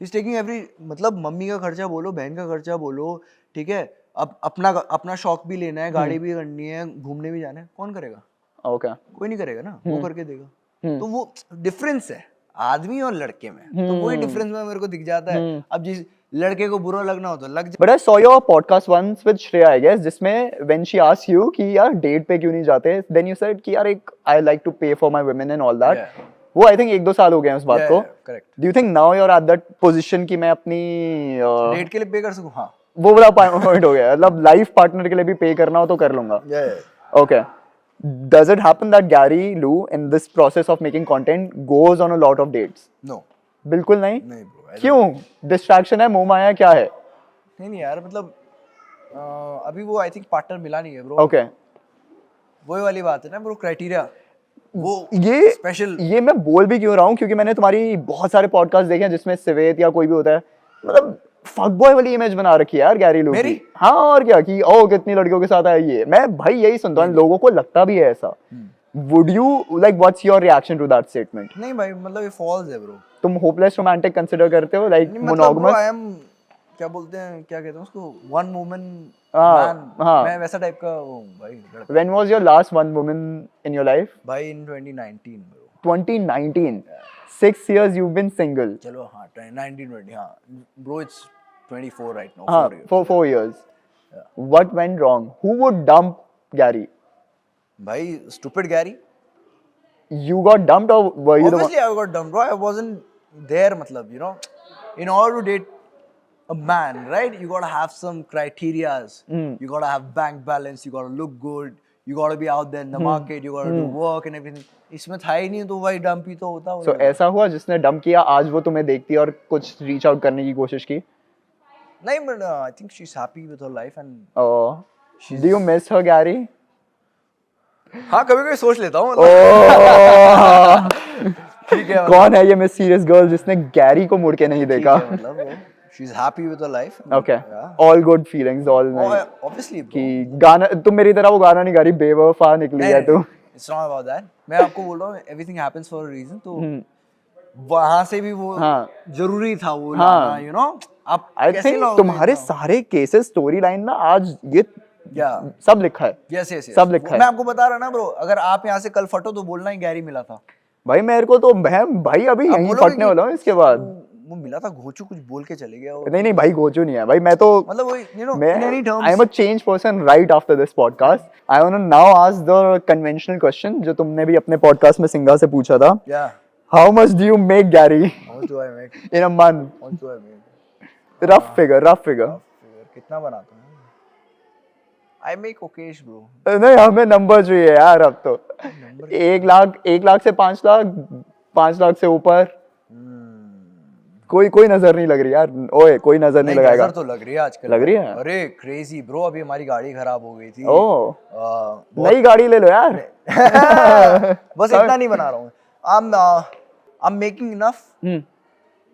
He's taking every, मतलब मम्मी का खर्चा बोलो, बहन का खर्चा बोलो, ठीक है, अब अपना शौक भी लेना है, गाड़ी भी करनी है, घूमने भी जाना है, कौन करेगा? ओके, कोई नहीं करेगा ना, वो करके देगा। तो वो डिफरेंस है आदमी और लड़के में, तो वही डिफरेंस में मेरे को दिख जाता है। अब जिस लड़के को बुरा लगना हो तो लग जाए। But I saw your podcast once with Shreya I guess, जिसमें व्हेन शी आस्क्ड यू कि यार डेट पे क्यों नहीं जाते, देन यू सेड कि यार एक आई लाइक टू पे for my women and all that. वो आई थिंक 1-2 साल हो गए हैं उस बात को। Correct. Do you think now you are at that position कि मैं अपनी डेट के लिए पे कर सकूं? हाँ, वो वाला पॉइंट हो गया, मतलब लाइफ पार्टनर के लिए भी पे करना हो तो कर लूंगा। Okay, does it happen that Gary Lou in this process of making content goes on a lot of dates? No, बिल्कुल नहीं। नहीं ब्रो। क्यों? डिस्ट्रैक्शन है, मोह माया क्या है? नहीं यार, मतलब अभी वो आई थिंक पार्टनर मिला नहीं है ब्रो। ओके, वही वाली बात है ना ब्रो, क्राइटेरिया वो ये स्पेशल। ये मैं बोल भी क्यों रहा हूँ, क्योंकि मैंने तुम्हारी बहुत सारे पॉडकास्ट देखे हैं जिसमें सिवेत या कोई भी होता है, मतलब फक बॉय वाली इमेज बना रखी है यार गैरी लू की। हाँ, और क्या कि ओ कितनी लड़कियों के साथ है ये। मैं भाई यही सुनता हूँ, लोगों को लगता भी है ऐसा। Would you like, what's your reaction to that statement? नहीं भाई, मतलब ये फॉल्स है ब्रो। तुम होपलेस रोमांटिक कंसीडर करते हो, लाइक मोनोगमस? आई एम, क्या बोलते हैं, क्या कहते हैं उसको, वन वुमन मैन। मैं वैसा टाइप का वो भाई। When was your last one woman in your life? भाई इन 2019 bro. 2019? 6 years you've been single? चलो हाँ, 19-20, हाँ ब्रो, इट्स 24 right now. हाँ, 4 years. What went wrong? Who would dump Gary? भाई stupid Gary. You got dumped or were you Obviously I got dumped, bro. I wasn't there, मतलब, you know, in order to date a man, right, you gotta have some criterias. You gotta have bank balance, you gotta look good, you gotta be out there in the market, you gotta do work and everything. इसमें था ही नहीं, तो भाई dump ही तो होता। So ऐसा हुआ जिसने डंप किया आज वो तुम्हें देखती है और कुछ रीच आउट करने की कोशिश की? नहीं, but I think she's happy with her life and do you miss her, Gary? हाँ, कभी-कभी सोच लेता हूँ। ठीक है, कौन है ये मिस सीरियस गर्ल जिसने गैरी को मुड़ के नहीं देखा? मतलब she's happy with her life. Okay. All good feelings, all nice. Obviously, bro. कि गाना तुम मेरी तरह वो गाना नहीं गा रही, बेवफा निकली है तू। It's not about that. मैं आपको बोल रहा हूँ, everything happens for a reason. तो वहाँ से भी वो जरूरी था वो लाना, you know. आप कैसे लोगे? तुम्हारे सारे केसेस स्टोरी लाइन ना आज ये सब लिखा है। Yes. सब लिखा है। मैं आपको बता रहा ना ब्रो, अगर आप यहाँ से कल फटो तो बोलना ही गैरी मिला था। भाई मेरे को तो भाई अभी यहीं फटने वाला हूँ इसके बाद। वो मिला था, घोचू कुछ बोल के चले गया वो। नहीं भाई, घोचू नहीं है भाई, मैं तो मतलब वो, you know, in any terms, I am a changed person right after this podcast. I want to now ask the conventional question जो तुमने भी अपने पॉडकास्ट में सिंगा से पूछा था। Yeah. How much do you make, Gary? How much do I make? In a month? How much do I make? Rough figure. कितना बनाता हूँ? I make okay, bro. नहीं, हमें नंबर चाहिए यार अब तो। 1 लाख से 5 लाख, 5 लाख से ऊपर। कोई नजर नहीं लग रही यार। ओए, कोई नजर नहीं लगाएगा। नजर तो लग रही है आजकल। लग रही है? अरे क्रेजी ब्रो, अभी हमारी गाड़ी खराब हो गई थी। नई गाड़ी ले लो यार। बस इतना नहीं बना रहा हूँ। I'm making enough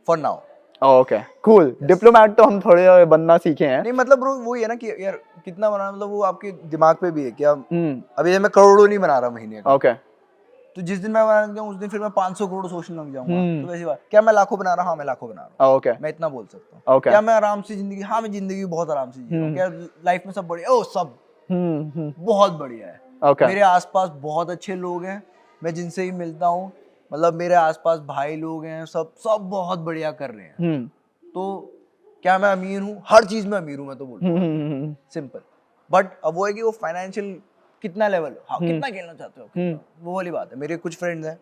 for now. Okay, cool. Diplomat तो हम थोड़े बनना सीखे हैं। नहीं मतलब ब्रो, वो ये ना कि यार कितना बनाना, मतलब वो आपके दिमाग पे भी है क्या। अभी मैं करोड़ों नहीं बना रहा महीने का। ओके। तो जिस दिन मैं बनाने जाऊँ उस दिन फिर मैं 500 करोड़ सोचने लग जाऊंगा। तो वैसी बात, क्या मैं लाखों बना रहा हूँ? हाँ, मैं लाखों बना रहा हूँ। ओके, मैं इतना बोल सकता हूँ। क्या मैं आराम से जिंदगी? हाँ, मैं जिंदगी बहुत आराम से जी रहा हूँ। क्या लाइफ में सब बढ़िया? ओ, सब बहुत बढ़िया है। मेरे आसपास बहुत अच्छे लोग हैं, मैं जिनसे ही मिलता हूँ, मतलब मेरे आसपास भाई लोग हैं, सब बहुत बढ़िया कर रहे हैं। तो क्या मैं अमीर हूँ? हर चीज में अमीर हूँ मैं तो बोलता हूँ, सिंपल। बट अब वो है कि वो फाइनेंशियल कितना लेवल, हाँ, कितना खेलना चाहते हो, वो वाली बात है। मेरे कुछ फ्रेंड्स हैं,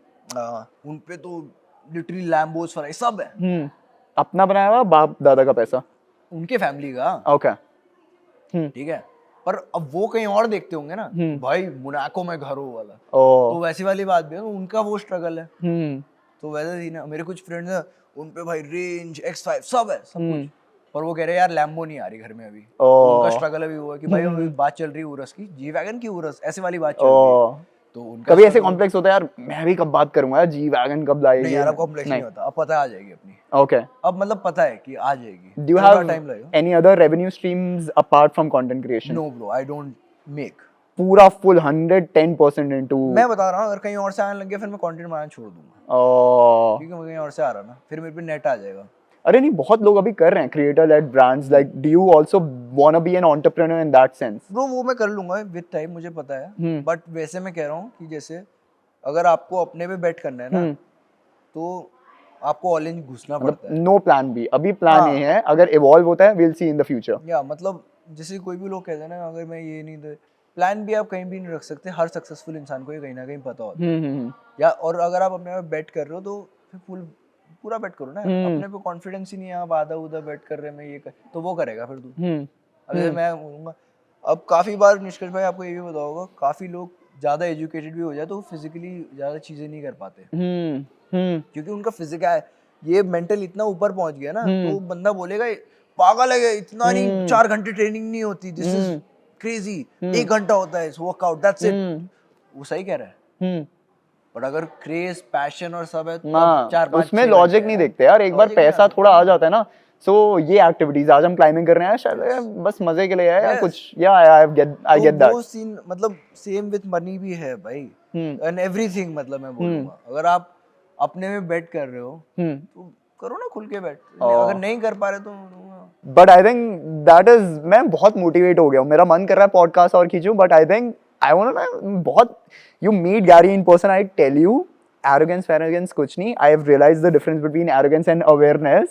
उन पे तो लिटरली लैम्बोस फरारी सब है। अपना बनाया हुआ बाप दादा का पैसा, उनके फैमिली का। ओके, ठीक है, पर अब वो कहीं और देखते होंगे ना, भाई मोनाको में घर हो वाला, तो वैसी वाली बात भी है, उनका वो स्ट्रगल है। तो वैसे ही ना, मेरे कुछ फ्रेंड्स हैं, उन पे भाई रेंज X5 सब है, सब कुछ। पर वो कह रहे हैं यार लैम्बो नहीं आ रही घर में अभी। ओह। उनका स्ट्रगल अभी वो है कि भाई अभी बात चल रही है उरस की, जी वैगन की उरस, ऐसे वाली बात चल रही है। ओह। तो उनका कभी ऐसे struggle- कॉम्प्लेक्स होता है यार, मैं भी कब बात करूंगा यार, जी वैगन कब लाएगी? नहीं यार, अब कॉम्प्लेक्स नहीं होता, अब पता है आ जाएगी अपनी। ओके। अब मतलब पता है कि आ जाएगी। Do you थोड़ा have टाइम लगेगा। any other revenue streams apart from content creation? नो ब्रो, आई डोंट मेक। पूरा full 110% into मैं बता रहा हूँ अगर कहीं और से आने लग गया फिर मैं कंटेंट बनाना छोड़ दूंगा, ओह। क्योंकि मैं कहीं और से आ रहा ना, फिर मेरे पे नेट आ जाएगा। अरे नहीं, बहुत लोग अभी कर रहे हैं creator led brands, like do you also wanna be an entrepreneur in that sense? Bro वो मैं कर लूंगा विद टाइम, मुझे पता है। बट वैसे मैं कह रहा हूँ कि जैसे अगर आपको अपने पे बेट करना है ना, तो आपको ऑल इन घुसना पड़ता है। नो प्लान बी, अभी प्लान हाँ। ए है, अगर इवॉल्व होता है will see in the future. या मतलब जैसे कोई भी लोग कहते हैं ना, अगर मैं ये नहीं तो प्लान भी आप कहीं भी नहीं रख सकते, हर सक्सेसफुल इंसान को ये कहीं ना कहीं पता होता है। या और अगर आप अपने पे बेट कर रहे हो तो फिर पूरा बेट करो ना, अपने पे कॉन्फिडेंस ही नहीं है, आप आधा उधर बेट कर रहे हैं, मैं ये कर, तो वो करेगा फिर तू। अब जैसे मैं बोलूँगा, अब काफी बार निष्कर्ष भाई आपको ये भी पता होगा, काफी लोग ज्यादा एजुकेटेड भी हो जाए तो फिजिकली ज्यादा चीजें नहीं कर पाते, क्योंकि उनका फिजिक है, ये मेंटल इतना ऊपर पहुंच गया ना, तो बंदा बोलेगा पागल है, इतना नहीं, 4 घंटे ट्रेनिंग नहीं होती, दिस इज क्रेजी, 1 घंटा होता है वर्कआउट, दैट्स इट। वो सही कह रहा है, बट अगर क्रेज पैशन और सब है तो हाँ, 4-5 उसमें लॉजिक नहीं देखते यार, एक बार पैसा थोड़ा आ जाता है ना। सो ये एक्टिविटीज, आज हम क्लाइंबिंग कर रहे हैं शायद बस मजे के लिए है या कुछ, या आई गेट दैट। वो सीन मतलब सेम विद मनी भी है भाई, एंड एवरीथिंग। मतलब मैं बोलूंगा अगर आप अपने में बेट कर रहे हो तो करो ना खुल के बेट, अगर नहीं कर पा रहे तो but I think that is, मैं बहुत मोटिवेट हो गया हूँ, मेरा मन कर रहा है पॉडकास्ट और खींचूं, but I think I want to बहुत, you meet Gary in person, I tell you, arrogance कुछ नहीं, I have realized the difference between arrogance and awareness.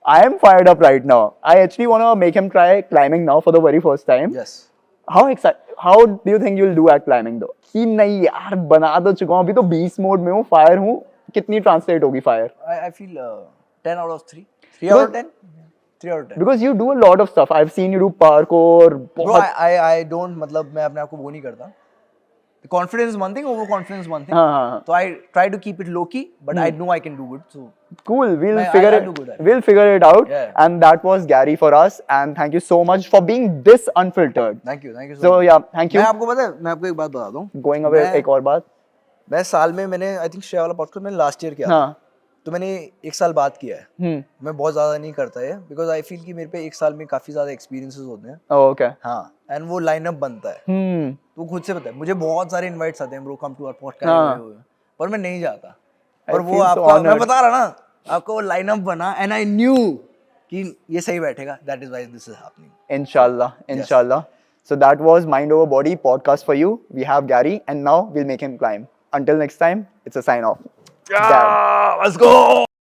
I am fired up right now. I actually want to make him try climbing now for the very first time. Yes. How do you think you'll do at climbing though? कि नहीं यार, बना तो चुका हूँ, अभी तो beast mode में हूँ, fire हूँ, कितनी translate होगी fire? I feel 10 out of 3. 3 out of 10? 3 out of 10. Because you do a lot of stuff. I've seen you do parkour. Bro, I don't, मतलब मैं अपने आप को वो नहीं करता. Confidence is one thing, overconfidence is one thing. So I try to keep it low key, but I know I can do good. So cool, we'll I'll figure it out. Yeah. And that was Gary for us. And thank you so much for being this unfiltered. Thank you so So much. yeah, thank you. मैं आपको पता है, मैं आपको एक बात बताता हूँ. Going away, एक और बात. मैं साल में मैंने आई थिंक श्रेया वाला पॉडकास्ट मैंने लास्ट ईयर किया था. तो मैंने 1 साल बाद किया है. मैं बहुत ज्यादा नहीं करता है, बिकॉज आई फील कि मेरे पे 1 साल में काफी ज्यादा एक्सपीरियंसेस होते हैं. ओके. हाँ, एंड वो लाइनअप बनता है. तो खुद से पता है, मुझे बहुत सारे इनवाइट्स आते हैं, bro come to our podcast, पर मैं नहीं जाता. और वो आपका मैं बता रहा ना, आपका वो लाइनअप बना एंड आई न्यू कि ये सही बैठेगा, that is why this is happening. Inshallah. So that was Mind Over Body podcast for you. We have Gary and now we'll make him climb. Until next time, it's a sign off. Let's go.